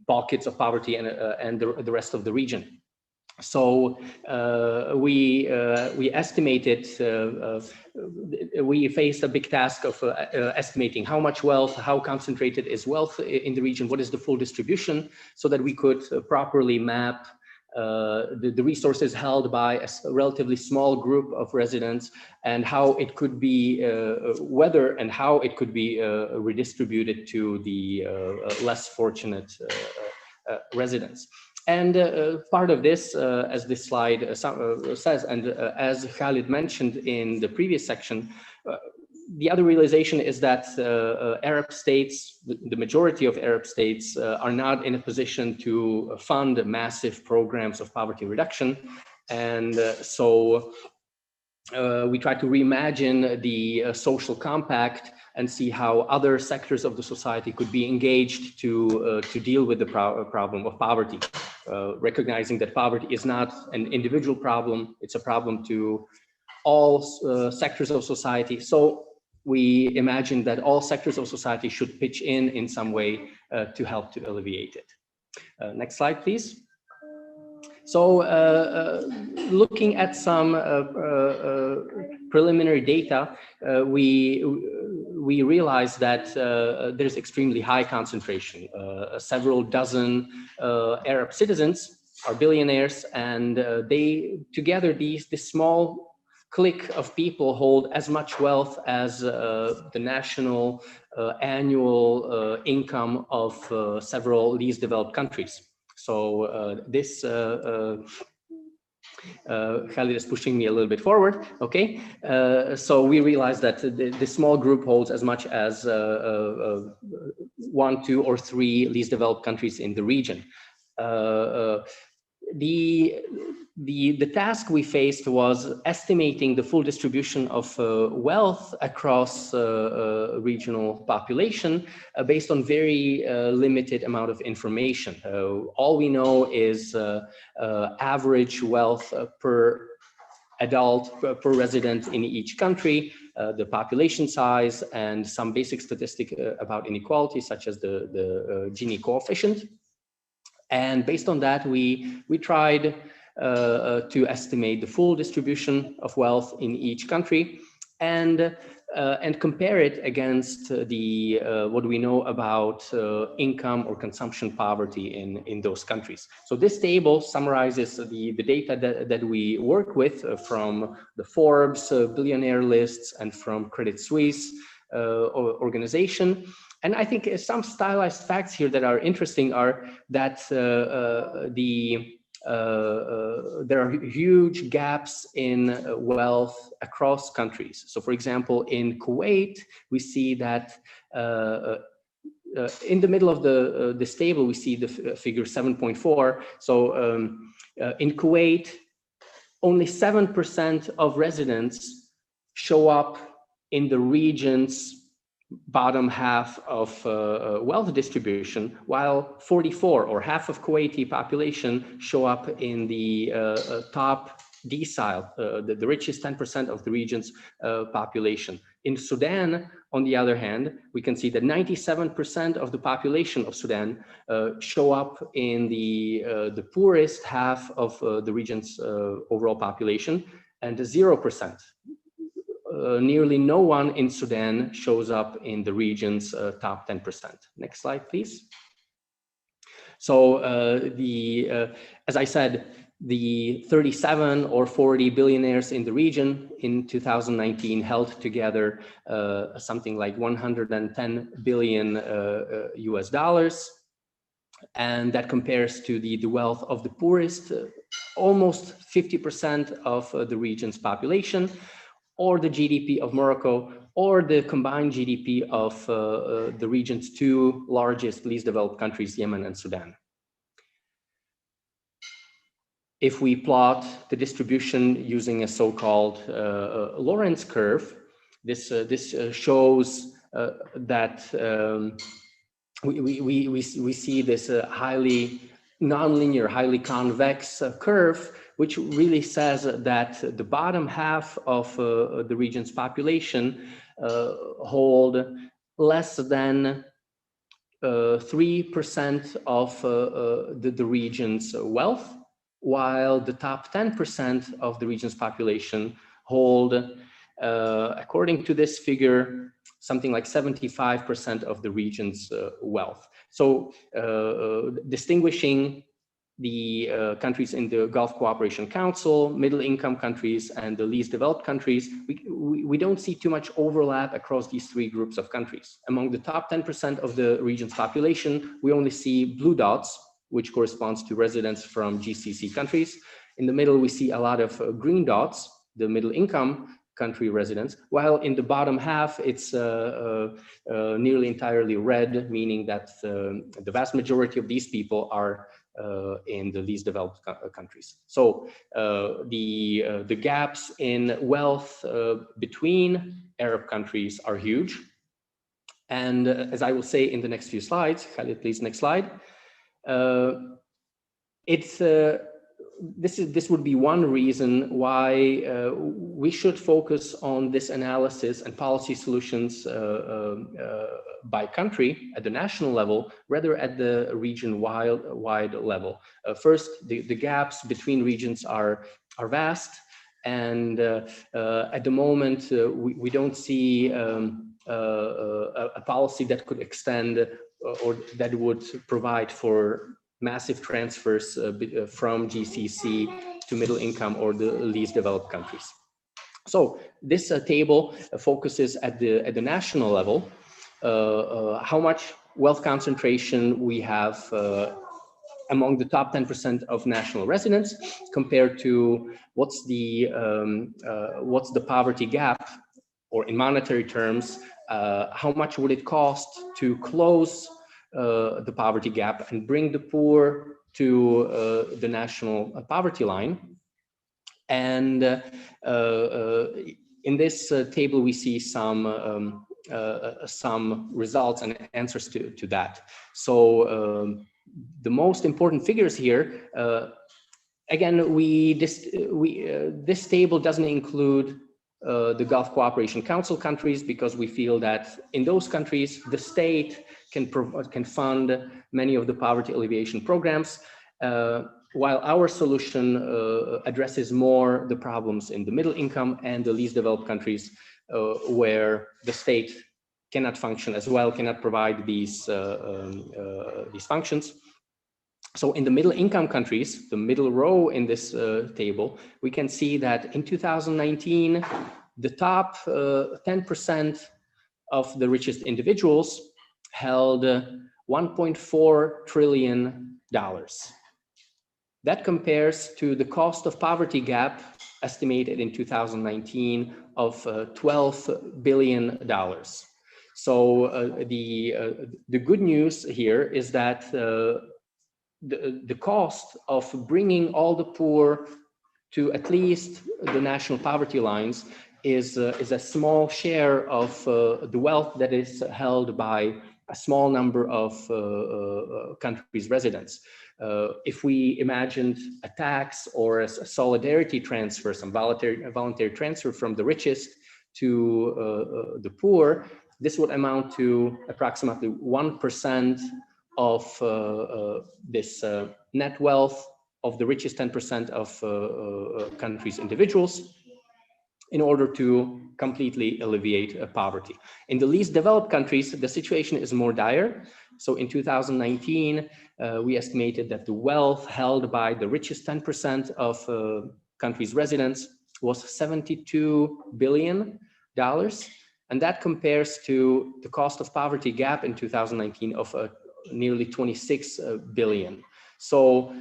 pockets of poverty and the rest of the region? So we estimated, we faced a big task of estimating how much wealth, how concentrated is wealth in the region, what is the full distribution, so that we could properly map the resources held by a relatively small group of residents, and how it could be, whether and how it could be redistributed to the less fortunate residents. And part of this, as this slide says, and as Khalid mentioned in the previous section, the other realization is that Arab states, the majority of Arab states, are not in a position to fund massive programs of poverty reduction. And so we try to reimagine the social compact and see how other sectors of the society could be engaged to deal with the problem of poverty, recognizing that poverty is not an individual problem, it's a problem to all sectors of society. So we imagine that all sectors of society should pitch in some way to help to alleviate it. Next slide, please. So looking at some preliminary data, we realized that there's extremely high concentration. Several dozen Arab citizens are billionaires, and they together, this small clique of people hold as much wealth as the national annual income of several least developed countries. So this, Khalid is pushing me a little bit forward, okay? So we realized that the small group holds as much as 1, 2, or 3 least developed countries in the region. The task we faced was estimating the full distribution of wealth across regional population based on very limited amount of information. All we know is average wealth per adult, per resident in each country, the population size, and some basic statistic about inequality, such as the Gini coefficient. And based on that, we tried to estimate the full distribution of wealth in each country, and compare it against the what we know about income or consumption poverty in those countries. So this table summarizes the data that we work with from the Forbes billionaire lists and from Credit Suisse organization. And I think some stylized facts here that are interesting are that there are huge gaps in wealth across countries. So for example, in Kuwait, we see that in the middle of this table, we see the figure 7.4. So in Kuwait, only 7% of residents show up in the region's bottom half of wealth distribution, while 44, or half of Kuwaiti population, show up in the top decile, the richest 10% of the region's population. In Sudan, on the other hand, we can see that 97% of the population of Sudan show up in the poorest half of the region's overall population, and 0%. Nearly no one in Sudan shows up in the region's top 10%. Next slide, please. So as I said, the 37 or 40 billionaires in the region in 2019 held together something like 110 billion US dollars. And that compares to the wealth of the poorest, almost 50% of the region's population, or the GDP of Morocco, or the combined GDP of the region's two largest least developed countries, Yemen and Sudan. If we plot the distribution using a so-called Lorenz curve, this shows that we see this highly nonlinear, highly convex curve, which really says that the bottom half of the region's population hold less than 3% of the region's wealth, while the top 10% of the region's population hold, according to this figure, something like 75% of the region's wealth. So distinguishing the countries in the Gulf Cooperation Council, middle income countries, and the least developed countries, we don't see too much overlap across these three groups of countries. Among the top 10% of the region's population, we only see blue dots, which corresponds to residents from GCC countries. In the middle, we see a lot of green dots, the middle income country residents, while in the bottom half, it's nearly entirely red, meaning that the vast majority of these people are in the least developed countries. So the gaps in wealth between Arab countries are huge. And as I will say in the next few slides, Khalid, please, next slide. This would be one reason why we should focus on this analysis and policy solutions by country at the national level, rather at the region-wide level. First, the gaps between regions are vast, and at the moment we don't see a policy that could extend or that would provide for massive transfers from GCC to middle income or the least developed countries. So this table focuses at the national level, how much wealth concentration we have among the top 10% of national residents compared to what's the poverty gap, or in monetary terms, how much would it cost to close the poverty gap and bring the poor to the national poverty line. And in this table, we see some results and answers to that. So the most important figures here, again, this table doesn't include the Gulf Cooperation Council countries, because we feel that in those countries, the state can fund many of the poverty alleviation programs, while our solution addresses more the problems in the middle income and the least developed countries, where the state cannot function as well, cannot provide these functions. So in the middle income countries, the middle row in this table, we can see that in 2019, the top 10% of the richest individuals held $1.4 trillion. That compares to the cost of poverty gap estimated in 2019 of $12 billion. So the good news here is that the cost of bringing all the poor to at least the national poverty lines is a small share of the wealth that is held by a small number of countries' residents. If we imagined a tax or a solidarity transfer, some voluntary transfer from the richest to the poor, this would amount to approximately 1% of this net wealth of the richest 10% of countries' individuals, in order to completely alleviate poverty. In the least developed countries, the situation is more dire. So in 2019, we estimated that the wealth held by the richest 10% of countries' residents was $72 billion. And that compares to the cost of poverty gap in 2019 of nearly 26 billion. So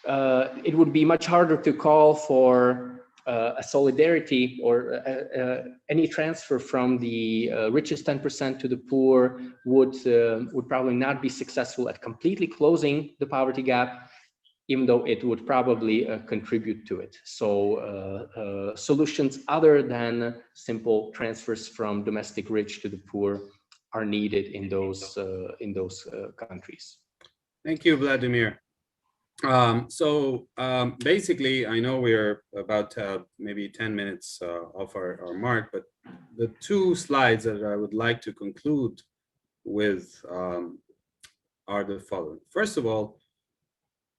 it would be much harder to call for a solidarity or any transfer from the richest 10% to the poor would probably not be successful at completely closing the poverty gap, even though it would probably contribute to it. So solutions other than simple transfers from domestic rich to the poor are needed in those countries. Thank you, Vladimir. Basically, I know we're about maybe 10 minutes off our mark, but the two slides that I would like to conclude with are the following. First of all,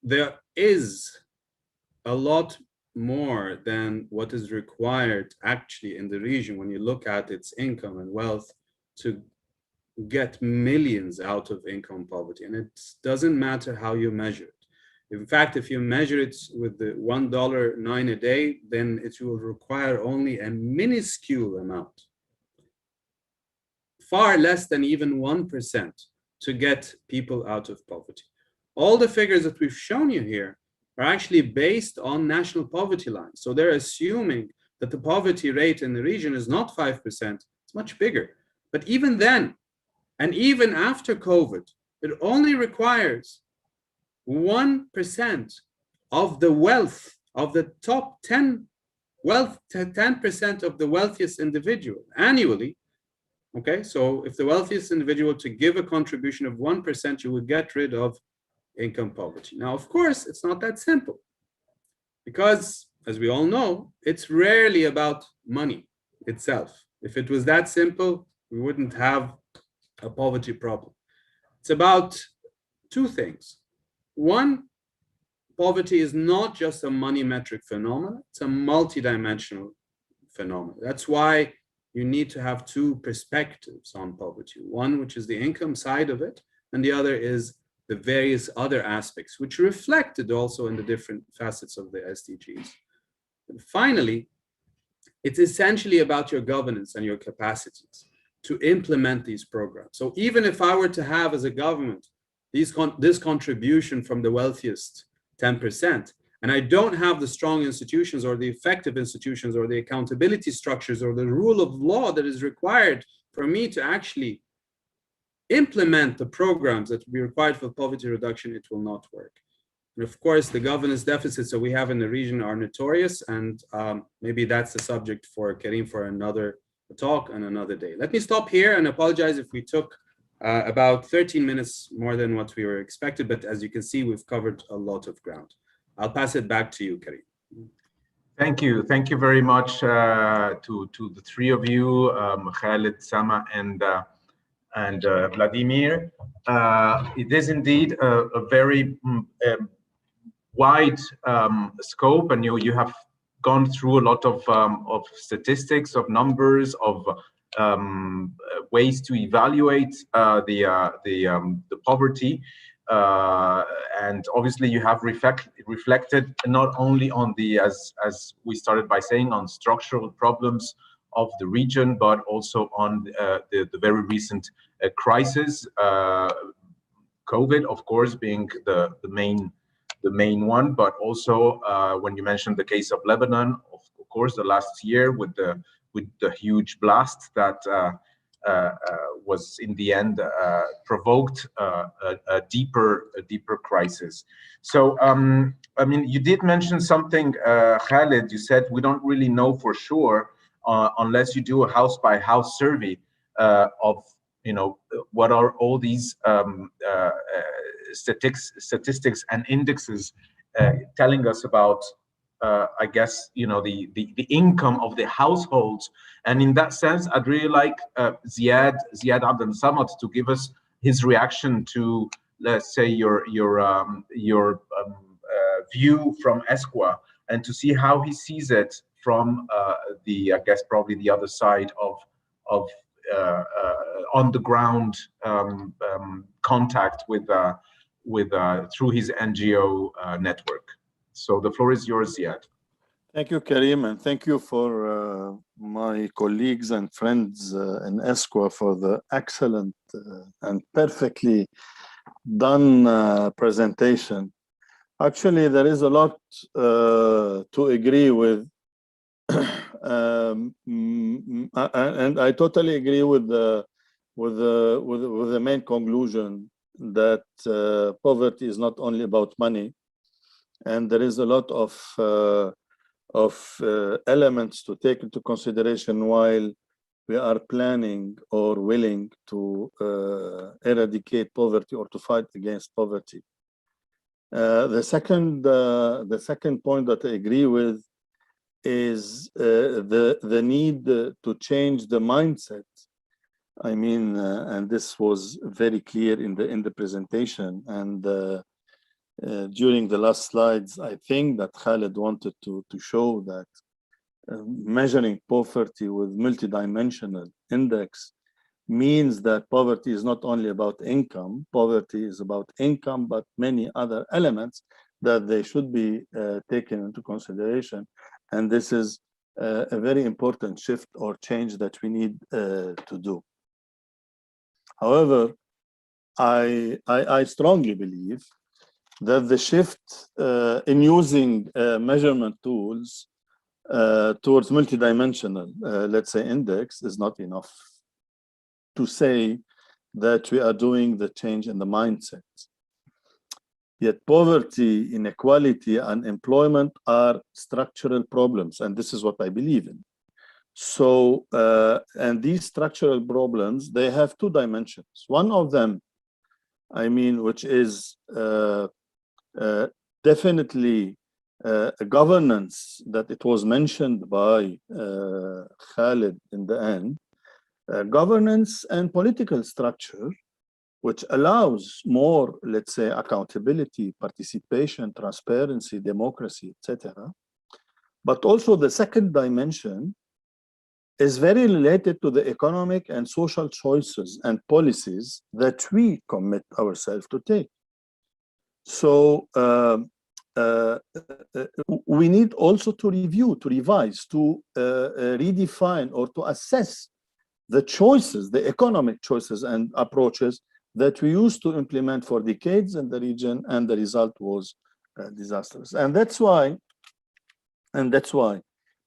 there is a lot more than what is required actually in the region when you look at its income and wealth to get millions out of income poverty. And it doesn't matter how you measure it. In fact, if you measure it with the $1.09 a day, then it will require only a minuscule amount, far less than even 1%, to get people out of poverty. All the figures that we've shown you here are actually based on national poverty lines. So they're assuming that the poverty rate in the region is not 5%, it's much bigger. But even then, and even after COVID, it only requires 1% of the wealth of the top 10% of the wealthiest individual annually. Okay, so if the wealthiest individual to give a contribution of 1%, you would get rid of income poverty. Now, of course, it's not that simple because, as we all know, it's rarely about money itself. If it was that simple, we wouldn't have a poverty problem. It's about two things. One, poverty is not just a money metric phenomenon, it's a multidimensional phenomenon. That's why you need to have two perspectives on poverty. One, which is the income side of it, and the other is the various other aspects, which are reflected also in the different facets of the SDGs. And finally, it's essentially about your governance and your capacities to implement these programs. So even if I were to have as a government this contribution from the wealthiest 10%, and I don't have the strong institutions or the effective institutions or the accountability structures or the rule of law that is required for me to actually implement the programs that will be required for poverty reduction, it will not work. And of course, the governance deficits that we have in the region are notorious, and maybe that's the subject for Karim for another talk and another day. Let me stop here and apologize if we took about 13 minutes more than what we were expected, but as you can see, we've covered a lot of ground. I'll pass it back to you, Karim. Thank you. Thank you very much to the three of you, Khaled, Sama, and Vladimir. It is indeed a very wide scope, and you have gone through a lot of statistics, of numbers, of ways to evaluate the poverty, and obviously you have reflected not only on the, as we started by saying, on structural problems of the region, but also on the very recent crisis, COVID, of course, being the main one, but also when you mentioned the case of Lebanon, of course, the last year with the huge blast that was in the end provoked a deeper crisis. So I mean, you did mention something, Khaled. You said we don't really know for sure unless you do a house by house survey of what are all these statistics and indexes telling us about. I guess the income of the households, and in that sense, I'd really like Ziad Abdel Samad to give us his reaction to, let's say, your view from ESQA, and to see how he sees it from I guess probably the other side of on the ground contact with through his NGO network. So the floor is yours, Ziad. Thank you, Karim, and thank you for my colleagues and friends in ESQA for the excellent and perfectly done presentation. Actually, there is a lot to agree with and I totally agree with the main conclusion that poverty is not only about money, and there is a lot of elements to take into consideration while we are planning or willing to eradicate poverty or to fight against poverty. The second point that I agree with is the need to change the mindset. I mean, and this was very clear in the presentation, and during the last slides, I think that Khaled wanted to show that measuring poverty with multidimensional index means that poverty is not only about income. Poverty is about income, but many other elements that they should be taken into consideration. And this is a very important shift or change that we need to do. However, I strongly believe that the shift in using measurement tools towards multidimensional, let's say, index is not enough to say that we are doing the change in the mindset. Yet poverty, inequality, unemployment are structural problems, and this is what I believe in. So, and these structural problems, they have two dimensions. One of them, I mean, which is definitely a governance that it was mentioned by Khaled in the end, governance and political structure, which allows more, let's say, accountability, participation, transparency, democracy, etc. But also the second dimension is very related to the economic and social choices and policies that we commit ourselves to take. So we need also to review, to revise, to redefine or to assess the choices, the economic choices and approaches that we used to implement for decades in the region, and the result was disastrous. And that's why,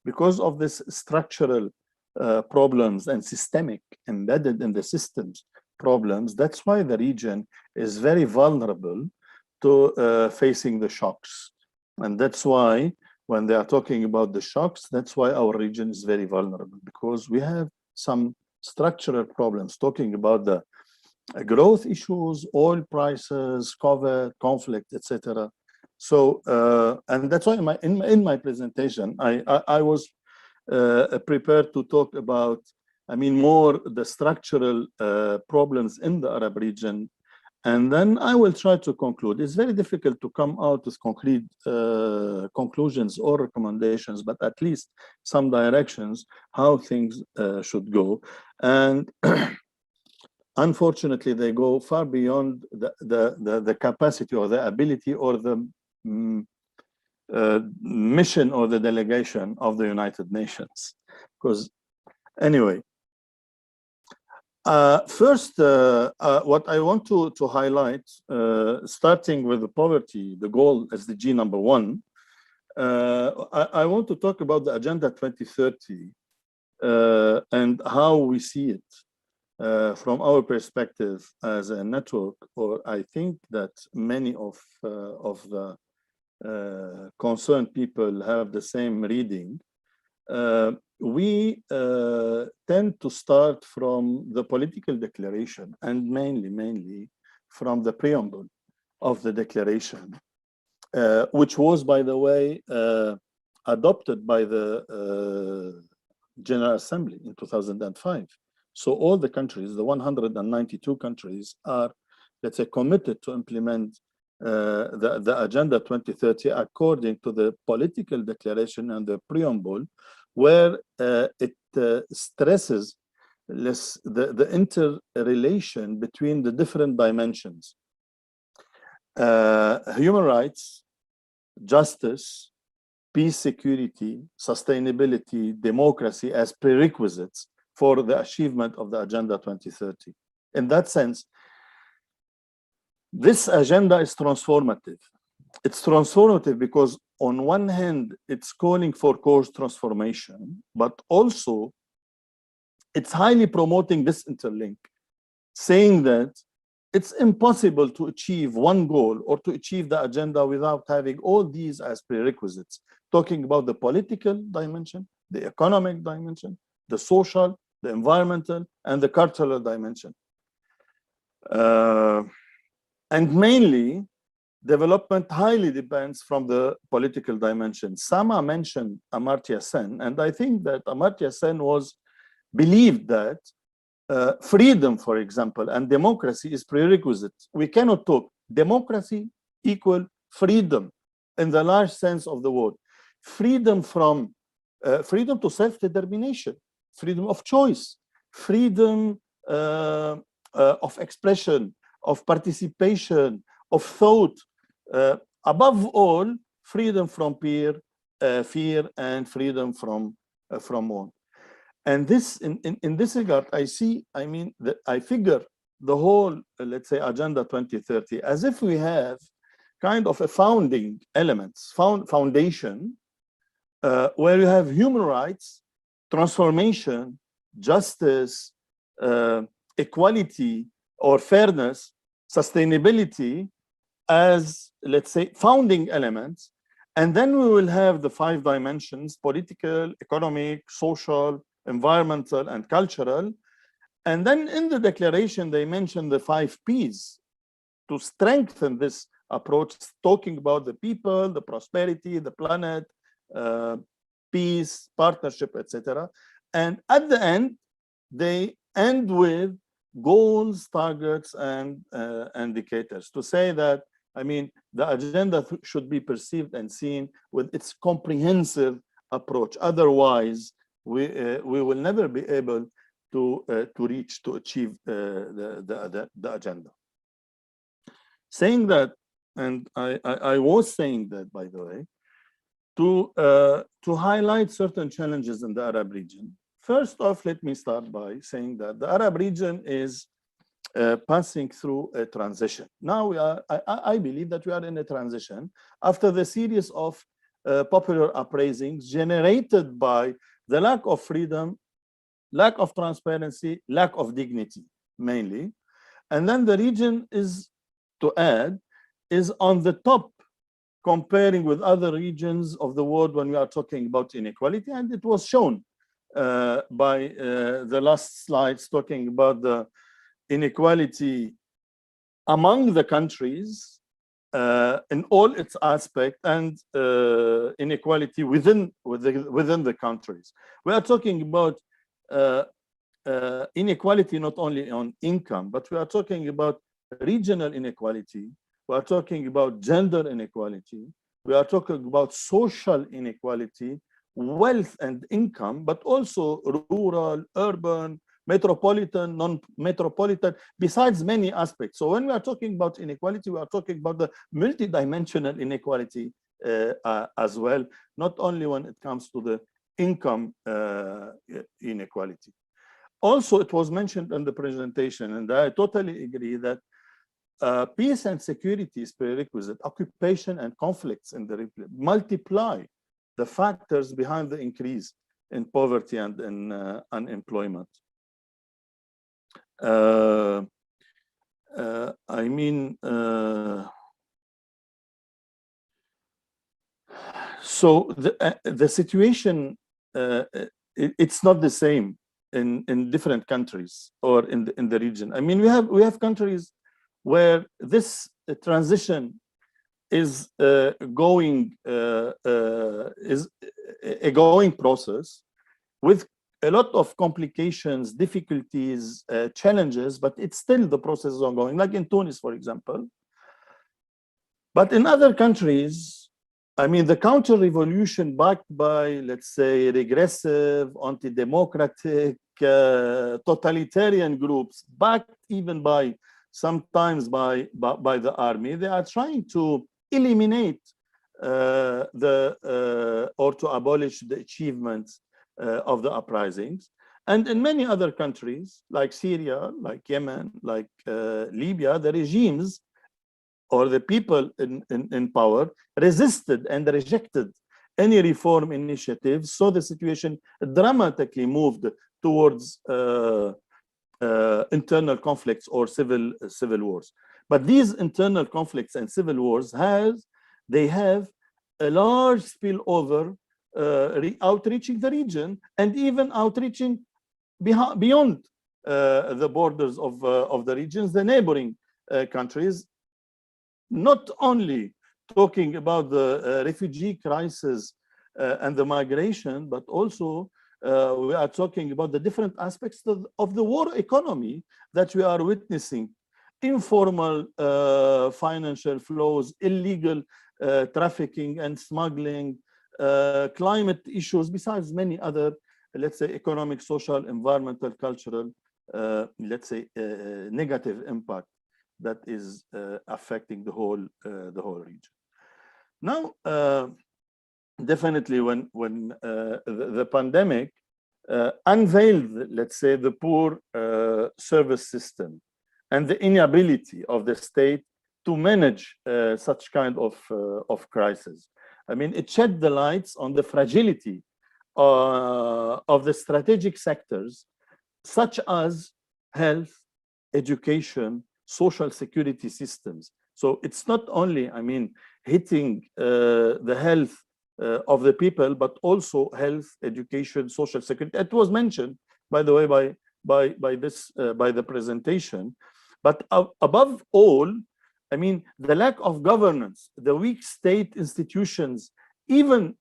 because of this structural problems and systemic embedded in the systems problems, that's why the region is very vulnerable to facing the shocks. And that's why when they are talking about the shocks, that's why our region is very vulnerable, because we have some structural problems talking about the growth issues, oil prices, COVID, conflict, etc. So, and that's why in my presentation, I was prepared to talk about, I mean, more the structural problems in the Arab region. And then I will try to conclude. It's very difficult to come out with concrete conclusions or recommendations, but at least some directions how things should go. And unfortunately, they go far beyond the capacity or the ability or the mission or the delegation of the United Nations. Because anyway, first, what I want to highlight, starting with the poverty, the goal SDG number 1, I want to talk about the Agenda 2030 and how we see it from our perspective as a network. Or I think that many of the concerned people have the same reading. We tend to start from the political declaration, and mainly from the preamble of the declaration, which was, by the way, adopted by the General Assembly in 2005. So all the countries, the 192 countries, are, let's say, committed to implement the Agenda 2030 according to the political declaration and the preamble, where it stresses the interrelation between the different dimensions. Human rights, justice, peace, security, sustainability, democracy as prerequisites for the achievement of the Agenda 2030. In that sense, this agenda is transformative. it's transformative because on one hand, it's calling for course transformation, but also it's highly promoting this interlink, saying that it's impossible to achieve one goal or to achieve the agenda without having all these as prerequisites, talking about the political dimension, the economic dimension, the social, the environmental, and the cultural dimension. And mainly, development highly depends from the political dimension. Sama mentioned Amartya Sen, and I think that Amartya Sen believed that freedom, for example, and democracy is prerequisite. We cannot talk democracy equal freedom in the large sense of the word. Freedom from freedom to self-determination, freedom of choice, freedom of expression, of participation, of thought. Above all, freedom from fear, and freedom from want. And this, in this regard, I figure the whole, let's say, Agenda 2030 as if we have kind of a founding elements, foundation, where you have human rights, transformation, justice, equality or fairness, sustainability as, let's say, founding elements. And then we will have the 5 dimensions: political, economic, social, environmental, and cultural. And then in the declaration, they mentioned the 5 Ps to strengthen this approach, talking about the people, the prosperity, the planet, peace, partnership, etc. And at the end, they end with goals, targets, and indicators to say that, the agenda should be perceived and seen with its comprehensive approach. Otherwise, we will never be able to achieve the agenda. Saying that, and I was saying that, by the way, to highlight certain challenges in the Arab region. First off, let me start by saying that the Arab region is passing through a transition. Now I believe that we are in a transition after the series of popular uprisings generated by the lack of freedom, lack of transparency, lack of dignity, mainly. And then the region is, to add, is on the top comparing with other regions of the world when we are talking about inequality. And it was shown by the last slides talking about the inequality among the countries in all its aspects, and inequality within the countries. We are talking about inequality not only on income, but we are talking about regional inequality. We are talking about gender inequality. We are talking about social inequality, wealth and income, but also rural, urban, metropolitan, non-metropolitan, besides many aspects. So when we are talking about inequality, we are talking about the multidimensional inequality as well, not only when it comes to the income inequality. Also, it was mentioned in the presentation, and I totally agree that peace and security is prerequisite. Occupation and conflicts in the region multiply the factors behind the increase in poverty and in unemployment. So the situation, it's not the same in different countries or in the region. I mean, we have countries where this transition is going is a going process with a lot of complications, difficulties, challenges, but it's still the process is ongoing, like in Tunis, for example. But in other countries, I mean, the counter-revolution backed by, let's say, regressive, anti-democratic, totalitarian groups, backed even by, sometimes by the army, they are trying to eliminate or to abolish the achievements of the uprisings. And in many other countries, like Syria, like Yemen, like Libya, the regimes or the people in power resisted and rejected any reform initiatives, so the situation dramatically moved towards internal conflicts or civil wars. But these internal conflicts and civil wars have a large spillover outreaching the region and even outreaching beyond the borders of the regions, the neighboring countries, not only talking about the refugee crisis and the migration, but also we are talking about the different aspects of the war economy that we are witnessing. Informal financial flows, illegal trafficking and smuggling, climate issues, besides many other, let's say, economic, social, environmental, cultural, let's say, negative impact that is affecting the whole region. Now, definitely when the pandemic unveiled, let's say, the poor service system and the inability of the state to manage such kind of crisis. I mean, it shed the lights on the fragility of the strategic sectors, such as health, education, social security systems. So it's not only, I mean, hitting the health of the people, but also health, education, social security. It was mentioned, by the way, by the presentation. But above all, I mean, the lack of governance, the weak state institutions, even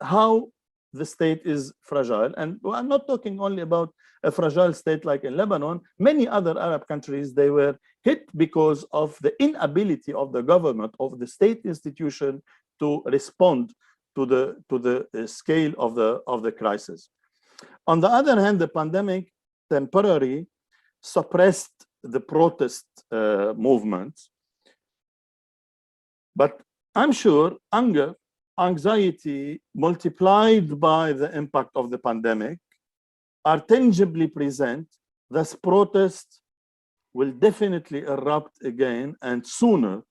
how the state is fragile. And I'm not talking only about a fragile state like in Lebanon. Many other Arab countries, they were hit because of the inability of the government, of the state institution, to respond to the scale of the crisis. On the other hand, the pandemic temporarily suppressed the protest movements, but I'm sure anger, anxiety multiplied by the impact of the pandemic are tangibly present. Thus, protests will definitely erupt again, and sooner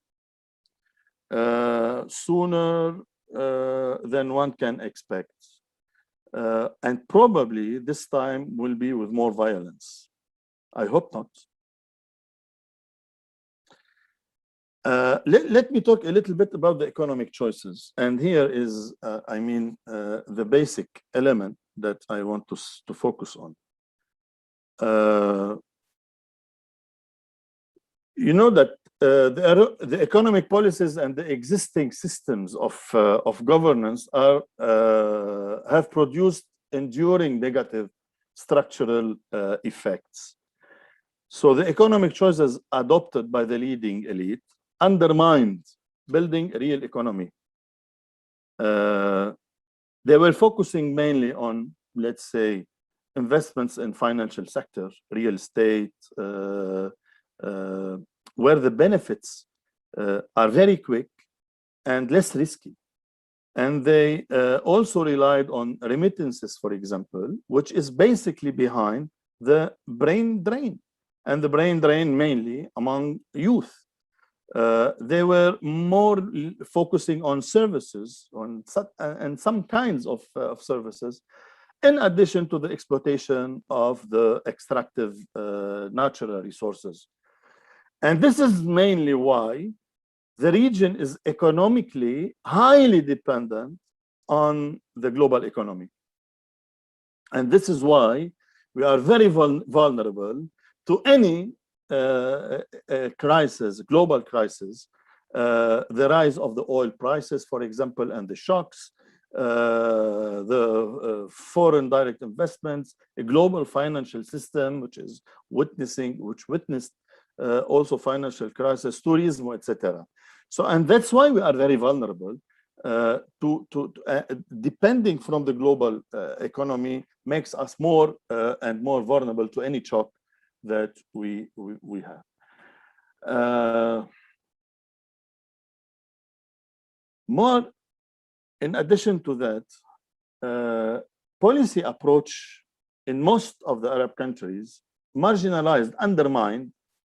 than one can expect. And probably this time will be with more violence. I hope not. Let me talk a little bit about the economic choices. And here is, I mean, the basic element that I want to focus on. You know that the economic policies and the existing systems of governance have produced enduring negative structural effects. So the economic choices adopted by the leading elite undermined building a real economy. They were focusing mainly on, let's say, investments in financial sector, real estate, where the benefits are very quick and less risky. And they also relied on remittances, for example, which is basically behind the brain drain. And the brain drain mainly among youth. They were more focusing on services, and some kinds of services, in addition to the exploitation of the extractive natural resources. And this is mainly why the region is economically highly dependent on the global economy. And this is why we are very vulnerable to any crisis, global crisis, the rise of the oil prices, for example, and the shocks, the foreign direct investments, a global financial system which witnessed also financial crisis, tourism, etc. So, and that's why we are very vulnerable depending from the global economy makes us more and more vulnerable to any shock that we have. More, in addition to that, policy approach in most of the Arab countries marginalized, undermined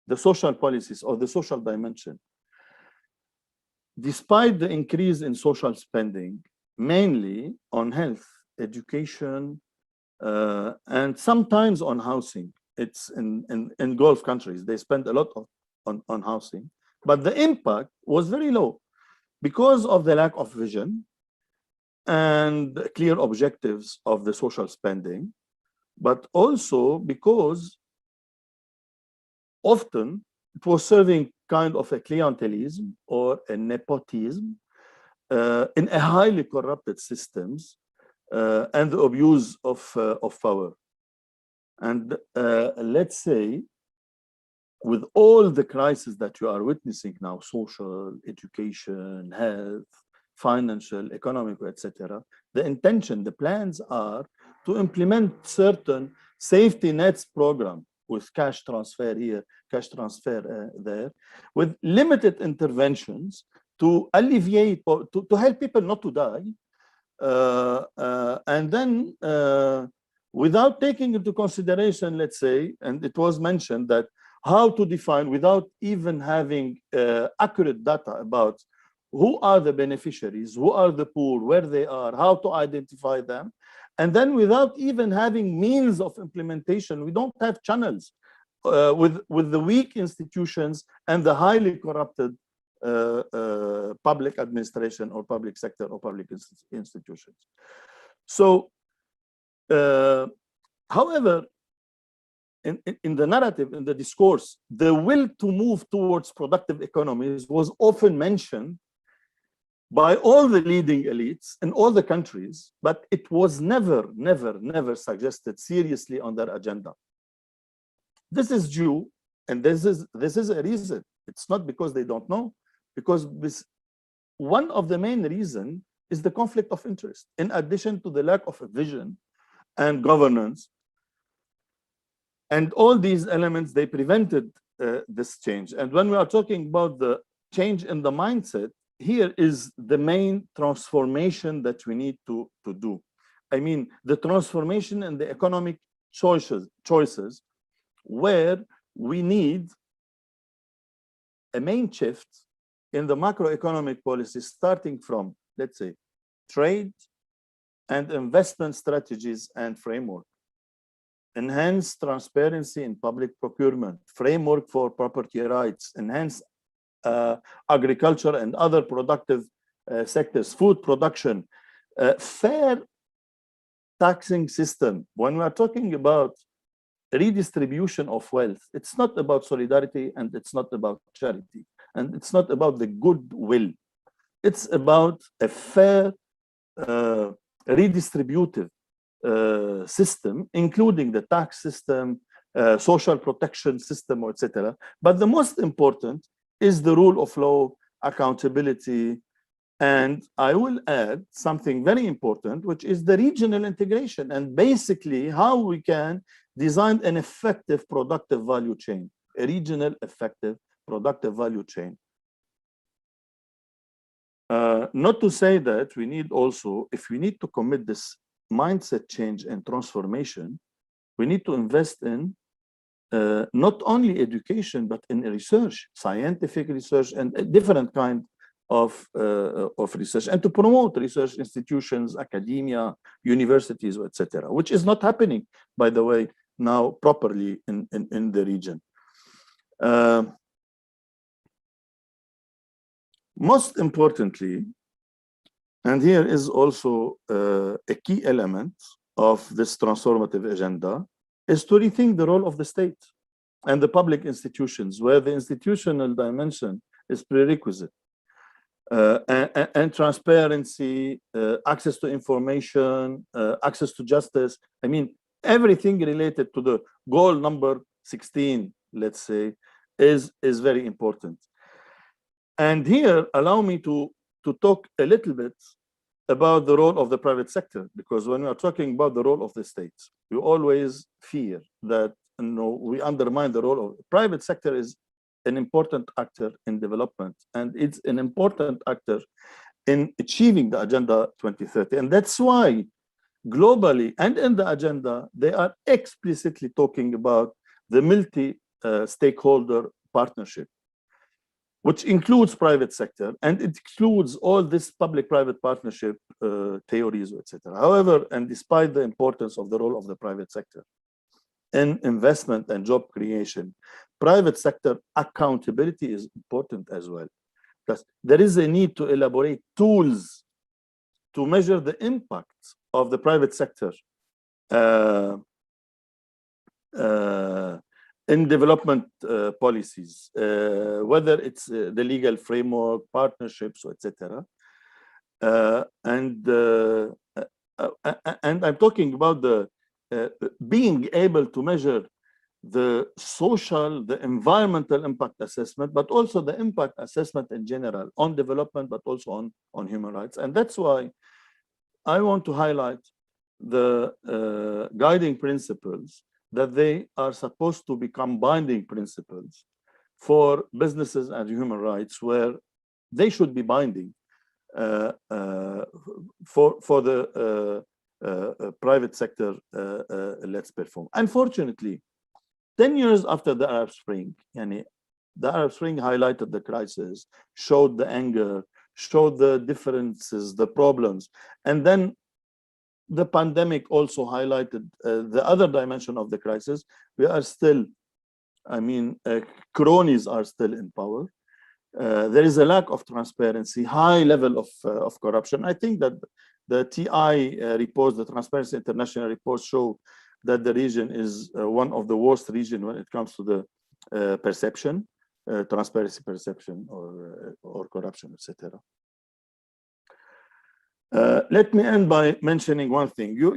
the social policies or the social dimension. despite the increase in social spending, mainly on health, education, and sometimes on housing. It's in Gulf countries, they spend a lot on housing, but the impact was very low because of the lack of vision and clear objectives of the social spending, but also because often it was serving kind of a clientelism or a nepotism in a highly corrupted systems and the abuse of power. And let's say, with all the crises that you are witnessing now, social, education, health, financial, economic, etc., the intention, the plans are to implement certain safety nets program with cash transfer here, cash transfer there, with limited interventions to alleviate, to help people not to die, and then without taking into consideration, let's say, and it was mentioned that how to define, without even having accurate data about who are the beneficiaries, who are the poor, where they are, how to identify them, and then without even having means of implementation. We don't have channels with the weak institutions and the highly corrupted public administration or public sector or public institutions. So, however, in the narrative, in the discourse, the will to move towards productive economies was often mentioned by all the leading elites in all the countries, but it was never suggested seriously on their agenda. This is due, and this is a reason. It's not because they don't know, because one of the main reasons is the conflict of interest, in addition to the lack of a vision and governance. And all these elements, they prevented this change. And when we are talking about the change in the mindset, here is the main transformation that we need to do. I mean, the transformation in the economic choices where we need a main shift in the macroeconomic policy, starting from, let's say, trade and investment strategies and framework, enhance transparency in public procurement, framework for property rights, enhance agriculture and other productive sectors, food production, fair taxing system. When we are talking about redistribution of wealth, it's not about solidarity and it's not about charity and it's not about the goodwill. It's about a fair redistributive system, including the tax system, social protection system, etc. But the most important is the rule of law, accountability, and I will add something very important, which is the regional integration and basically how we can design an effective productive value chain, a regional effective productive value chain. Not to say that we need also, if we need to commit this mindset change and transformation, we need to invest in not only education, but in research, scientific research, and a different kind of research, and to promote research institutions, academia, universities, etc., which is not happening, by the way, now properly in the region. Most importantly, and here is also a key element of this transformative agenda, is to rethink the role of the state and the public institutions, where the institutional dimension is prerequisite. And transparency, access to information, access to justice. I mean, everything related to the goal number 16, let's say, is very important. And here, allow me to talk a little bit about the role of the private sector, because when we are talking about the role of the state, we always fear that we undermine the role of the private sector. Is an important actor in development, and it's an important actor in achieving the Agenda 2030. And that's why globally and in the agenda, they are explicitly talking about the multi-stakeholder partnership. which includes private sector, and it includes all this public-private partnership theories, etc. However, and despite the importance of the role of the private sector in investment and job creation, private sector accountability is important as well. Because there is a need to elaborate tools to measure the impact of the private sector in development policies, whether it's the legal framework, partnerships, etc. And I'm talking about the being able to measure the social, the environmental impact assessment, but also the impact assessment in general on development, but also on human rights. And that's why I want to highlight the guiding principles, that they are supposed to become binding principles for businesses and human rights, where they should be binding for the private sector. Let's perform. Unfortunately, 10 years after the Arab Spring, the Arab Spring highlighted the crisis, showed the anger, showed the differences, the problems, and then the pandemic also highlighted the other dimension of the crisis. We are still, cronies are still in power. There is a lack of transparency, high level of corruption. I think that the TI reports, the Transparency International reports, show that the region is one of the worst regions when it comes to the perception, transparency perception, or corruption, etc. Let me end by mentioning one thing. You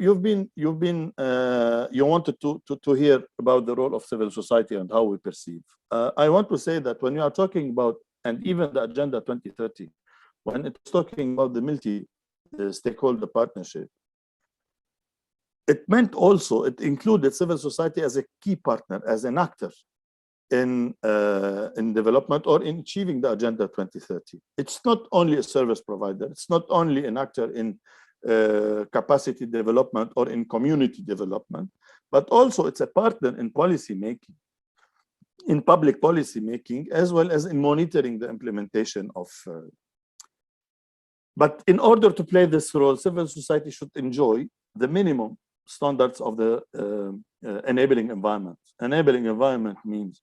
wanted to hear about the role of civil society and how we perceive. I want to say that when you are talking about, and even the Agenda 2030, when it's talking about the multi-stakeholder partnership, it meant also, it included civil society as a key partner, as an actor in development or in achieving the Agenda 2030. It's not only a service provider, it's not only an actor in capacity development or in community development, but also it's a partner in policy making, in public policy making, as well as in monitoring the implementation of. But in order to play this role, civil society should enjoy the minimum standards of the enabling environment. Enabling environment means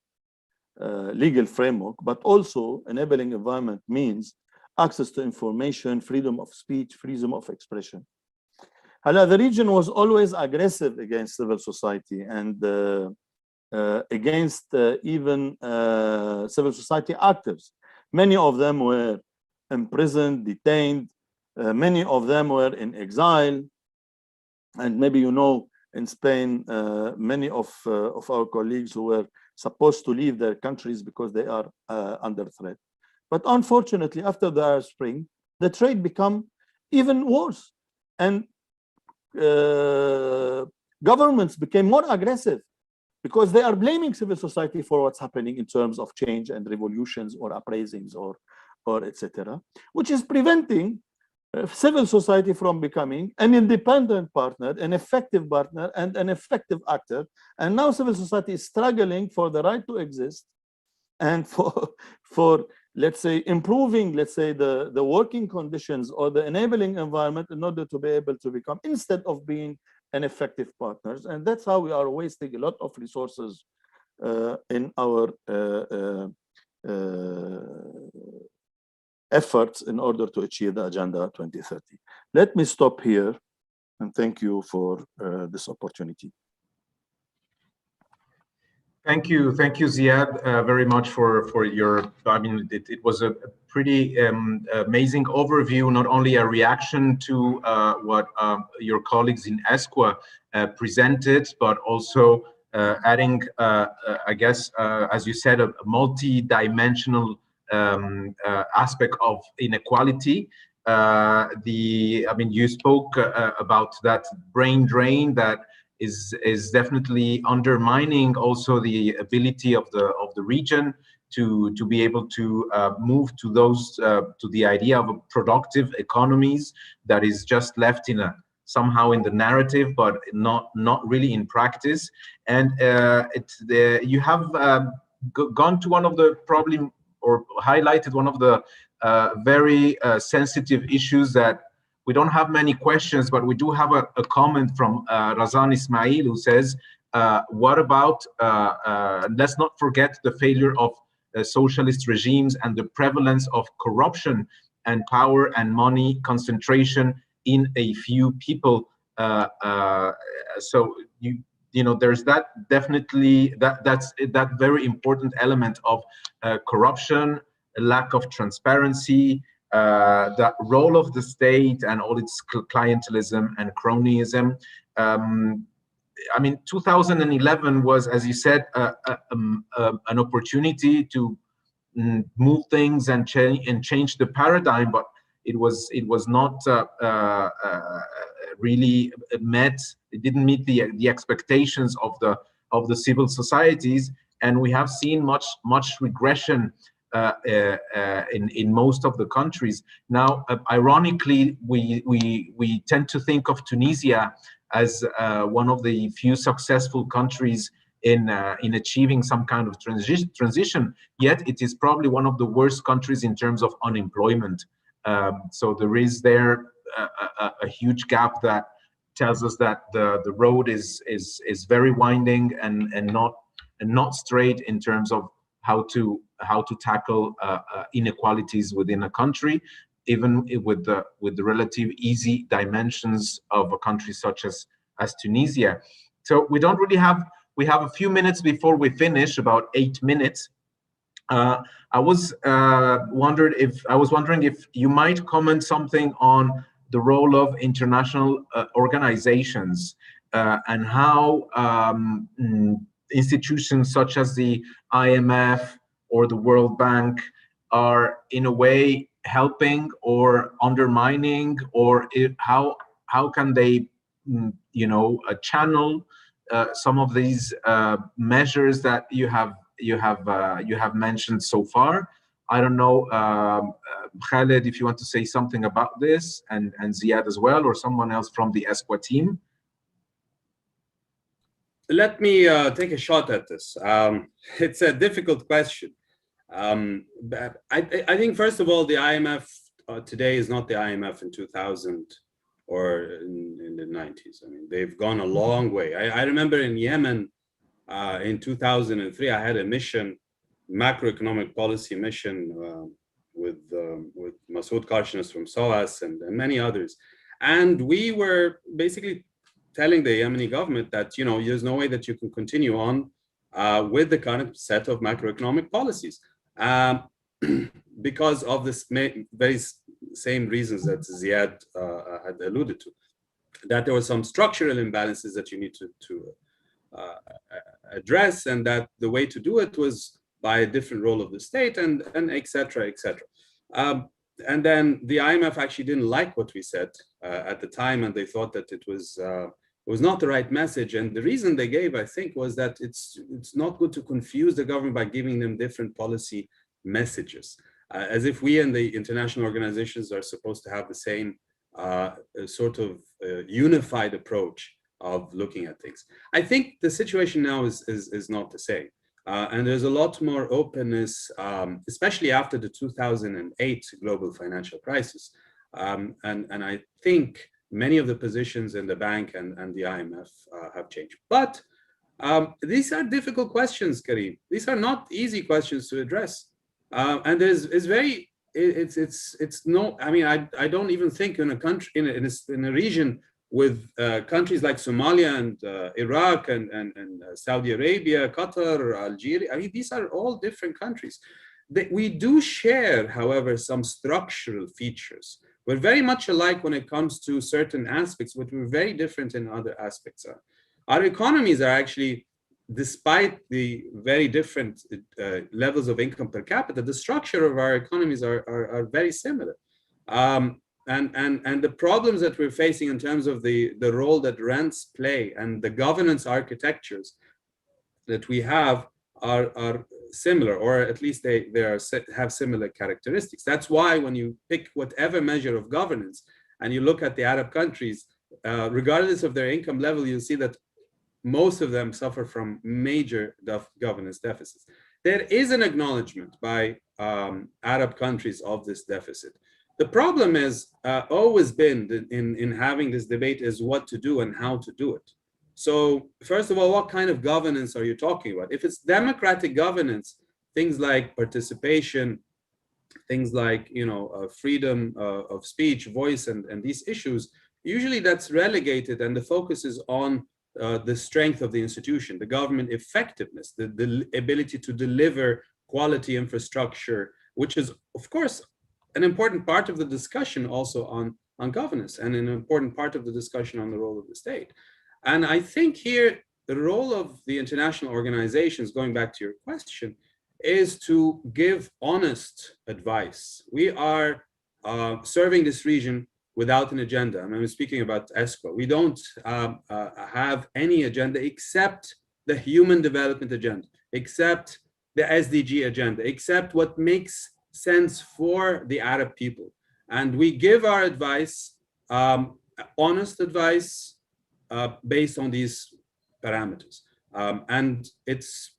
legal framework, but also enabling environment means access to information, freedom of speech, freedom of expression. The region was always aggressive against civil society and against even civil society actors. Many of them were imprisoned, detained. Many of them were in exile. And maybe you know, in Spain, many of our colleagues who were supposed to leave their countries because they are under threat. But unfortunately, after the Arab Spring, the trade became even worse. And governments became more aggressive because they are blaming civil society for what's happening in terms of change and revolutions or uprisings or etc., which is preventing civil society from becoming an independent partner, an effective partner, and an effective actor. And now civil society is struggling for the right to exist and for let's say, improving, let's say, the working conditions or the enabling environment in order to be able to become, instead of being an effective partners. And that's how we are wasting a lot of resources in our efforts in order to achieve the Agenda 2030. Let me stop here and thank you for this opportunity. Thank you, Ziad, very much for your. I mean, it was a pretty amazing overview, not only a reaction to what your colleagues in ESQA presented, but also adding, I guess, as you said, a multi-dimensional aspect of inequality. I mean, you spoke about that brain drain that is definitely undermining also the ability of the region to be able to move to those to the idea of a productive economies that is just left in a somehow in the narrative, but not really in practice. And you have gone to one of the probably or highlighted one of the very sensitive issues that we don't have many questions, but we do have a comment from Razan Ismail, who says, what about, let's not forget the failure of socialist regimes and the prevalence of corruption and power and money concentration in a few people. So you know, there's that definitely that's that very important element of corruption, a lack of transparency, the role of the state and all its clientelism and cronyism. I mean, 2011 was, as you said, an opportunity to move things and change the paradigm, but it was not really met. It didn't meet the expectations of the civil societies, and we have seen much regression in most of the countries. Now, ironically, we tend to think of Tunisia as one of the few successful countries in achieving some kind of transition, yet it is probably one of the worst countries in terms of unemployment. So there is there a huge gap that tells us that the road is very winding and not straight in terms of how to tackle inequalities within a country, even with the relative easy dimensions of a country such as Tunisia. So we don't really have. We have a few minutes before we finish, about 8 minutes. I was wondering if you might comment something on the role of international organizations and how institutions such as the IMF or the World Bank are in a way helping or undermining, or how can they channel some of these measures that you have mentioned so far. I don't know, Khaled, if you want to say something about this, and Ziad as well, or someone else from the ESQA team. Let me take a shot at this. It's a difficult question. But I think, first of all, the IMF today is not the IMF in 2000 or in the 90s. I mean, they've gone a long way. I remember in Yemen in 2003, I had a mission, macroeconomic policy mission with Masoud Karshanas from SOAS and many others. And we were basically telling the Yemeni government that, there's no way that you can continue on with the current set of macroeconomic policies because of this very same reasons that Ziad had alluded to, that there were some structural imbalances that you need to address, and that the way to do it was by a different role of the state, and et cetera, et cetera. And then the IMF actually didn't like what we said at the time, and they thought that it was not the right message. And the reason they gave, I think, was that it's not good to confuse the government by giving them different policy messages, as if we and the international organizations are supposed to have the same sort of unified approach of looking at things. I think the situation now is not the same. And there's a lot more openness, especially after the 2008 global financial crisis. And I think many of the positions in the bank and the IMF have changed. But these are difficult questions, Karim. These are not easy questions to address. And I don't even think in a country, in a region with countries like Somalia and Iraq and Saudi Arabia, Qatar, Algeria. I mean, these are all different countries. We do share, however, some structural features. We're very much alike when it comes to certain aspects, but we're very different in other aspects. Our economies are actually, despite the very different levels of income per capita, the structure of our economies are very similar. And the problems that we're facing in terms of the role that rents play and the governance architectures that we have are similar, or at least they have similar characteristics. That's why when you pick whatever measure of governance and you look at the Arab countries, regardless of their income level, you'll see that most of them suffer from major governance deficits. There is an acknowledgement by Arab countries of this deficit. The problem is always been in having this debate is what to do and how to do it. So first of all, what kind of governance are you talking about? If it's democratic governance, things like participation, things like freedom of speech, voice, and these issues, usually that's relegated and the focus is on the strength of the institution, the government effectiveness, the ability to deliver quality infrastructure, which is, of course, an important part of the discussion also on governance and an important part of the discussion on the role of the state. And I think here, the role of the international organizations, going back to your question, is to give honest advice. We are serving this region without an agenda. I mean, I'm speaking about ESCO. We don't have any agenda except the human development agenda, except the SDG agenda, except what makes sense for the Arab people. And we give our advice, honest advice, based on these parameters. And it's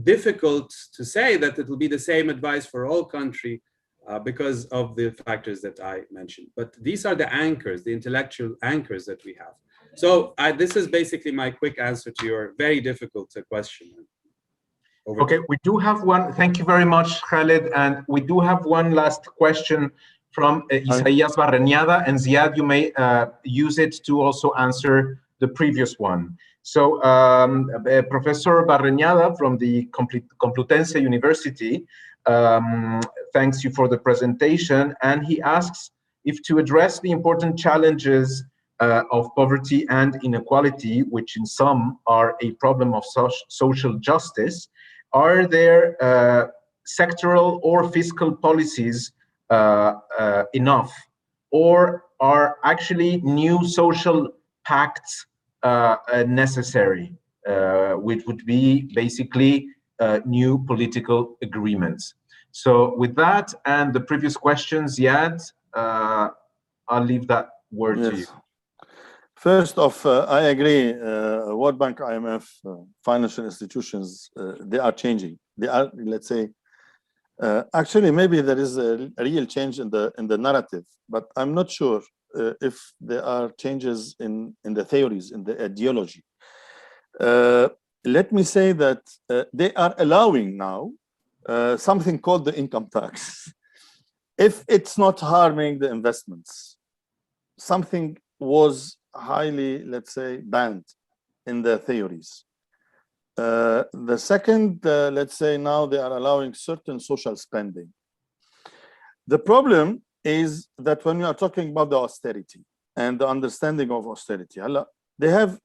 difficult to say that it will be the same advice for all country because of the factors that I mentioned. But these are the anchors, the intellectual anchors that we have. So this is basically my quick answer to your very difficult question. Okay, we do have one. Thank you very much, Khaled. And we do have one last question from Isaías Barreñada. And Ziad, you may use it to also answer the previous one. So Professor Barreñada from the Complutense University thanks you for the presentation. And he asks if to address the important challenges of poverty and inequality, which in some are a problem of social justice, are there sectoral or fiscal policies enough, or are actually new social pacts necessary, which would be basically new political agreements? So with that and the previous questions, Ziad, I'll leave that word to you. First off, I agree. World Bank, IMF, financial institutions, they are changing. They are, let's say, actually, maybe there is a real change in the narrative, but I'm not sure if there are changes in the theories, in the ideology. Let me say that they are allowing now something called the income tax. If it's not harming the investments, something was highly, let's say, banned in the theories. The second, let's say now they are allowing certain social spending. The problem is that when you are talking about the austerity and the understanding of austerity, they have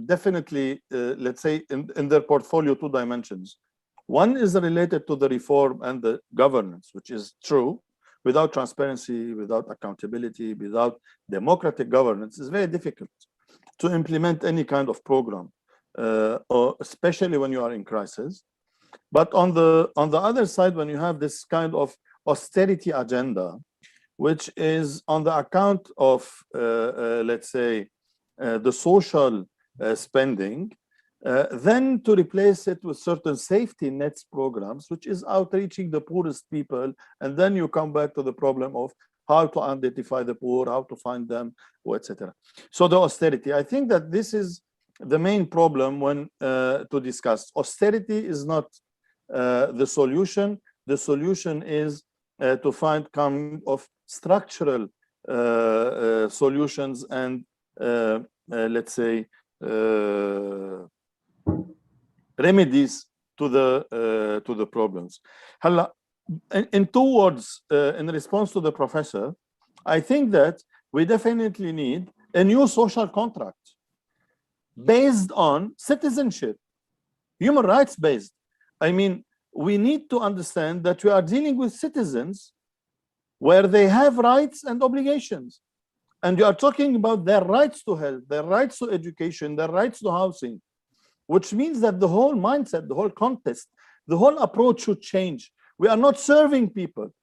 definitely, let's say, in their portfolio, two dimensions. One is related to the reform and the governance, which is true. Without transparency, without accountability, without democratic governance, it's very difficult to implement any kind of program, or especially when you are in crisis. But on the other side, when you have this kind of austerity agenda, which is on the account of, let's say, the social spending, then to replace it with certain safety nets programs, which is outreaching the poorest people. And then you come back to the problem of how to identify the poor, how to find them, etc. So the austerity, I think that this is the main problem when to discuss. Austerity is not the solution. The solution is to find kind of structural solutions and let's say remedies to the problems. In two words, in response to the professor, I think that we definitely need a new social contract based on citizenship, human rights based. I mean, we need to understand that we are dealing with citizens where they have rights and obligations. And you are talking about their rights to health, their rights to education, their rights to housing, which means that the whole mindset, the whole context, the whole approach should change. We are not serving people.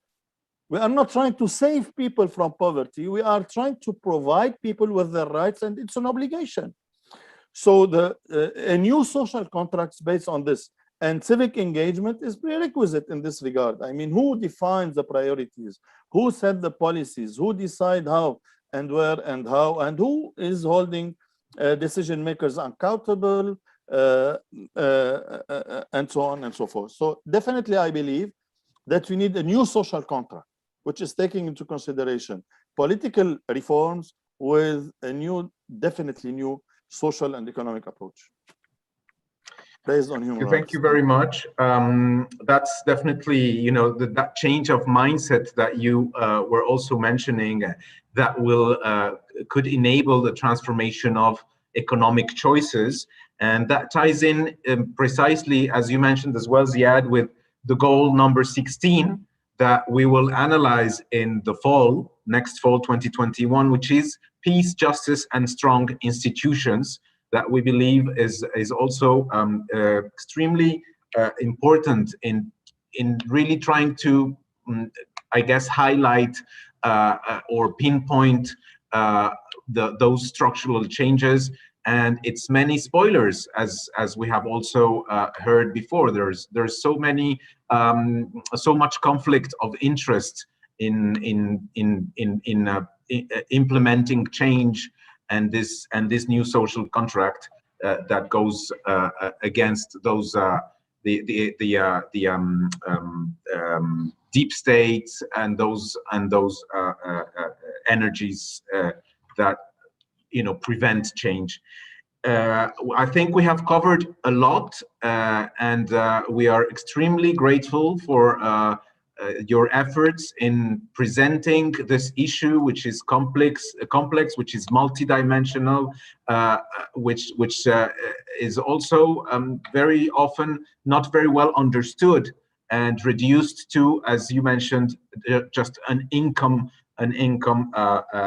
We are not trying to save people from poverty. We are trying to provide people with their rights, and it's an obligation. So a new social contracts based on this. And civic engagement is prerequisite in this regard. I mean, who defines the priorities? Who set the policies? Who decide how and where and how? And who is holding decision makers accountable, and so on and so forth. So definitely, I believe that we need a new social contract, which is taking into consideration political reforms with a new, definitely new social and economic approach based on human rights. Thank you very much. That's definitely, you know, that change of mindset that you were also mentioning that will could enable the transformation of economic choices. And that ties in precisely, as you mentioned as well, Ziad, with the goal number 16 that we will analyze in the fall, next fall 2021, which is peace, justice, and strong institutions, that we believe is also extremely important in really trying to, I guess, highlight or pinpoint those structural changes and its many spoilers, as we have also heard before. There's so many so much conflict of interest in implementing change and this new social contract that goes against those deep states and those energies that, you know, prevent change. I think we have covered a lot, and we are extremely grateful for your efforts in presenting this issue, which is complex, which is multidimensional, which is also very often not very well understood and reduced to, as you mentioned, just an income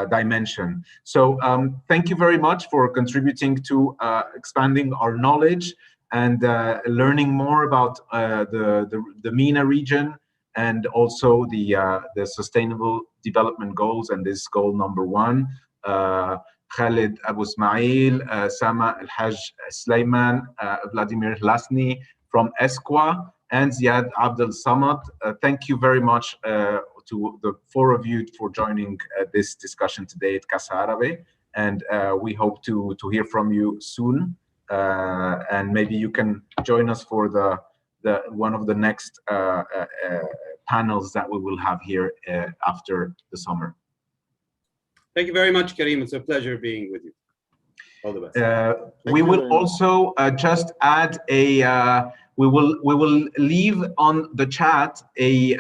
dimension. So thank you very much for contributing to expanding our knowledge and learning more about the MENA region, and also the Sustainable Development Goals, and this goal number 1. Khalid Abu Ismail, Sama Al-Haj Sleiman, Vladimir Hlasny from ESQA, and Ziad Abdel Samad. Thank you very much to the 4 of you for joining this discussion today at Casa Arabe, and we hope to hear from you soon, and maybe you can join us for the one of the next panels that we will have here after the summer. Thank you very much, Karim. It's a pleasure being with you. All the best. We will also just add a. We will leave on the chat a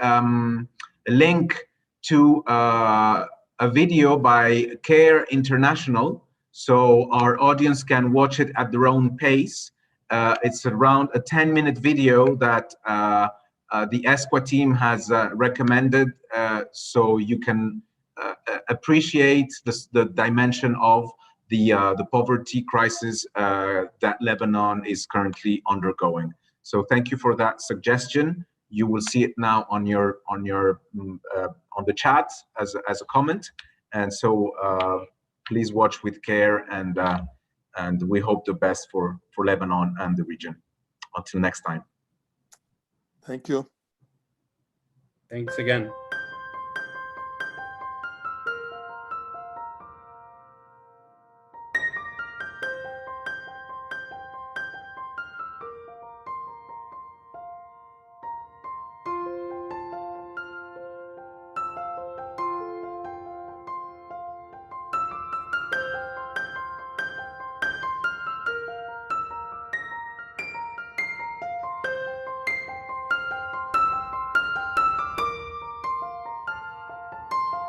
link to a video by CARE International, so our audience can watch it at their own pace. It's around a 10-minute video that the ESQA team has recommended, so you can appreciate the dimension of the poverty crisis that Lebanon is currently undergoing. So thank you for that suggestion. You will see it now on the chat as a comment, and so please watch with care, and we hope the best for Lebanon and the region. Until next time. Thank you. Thanks again.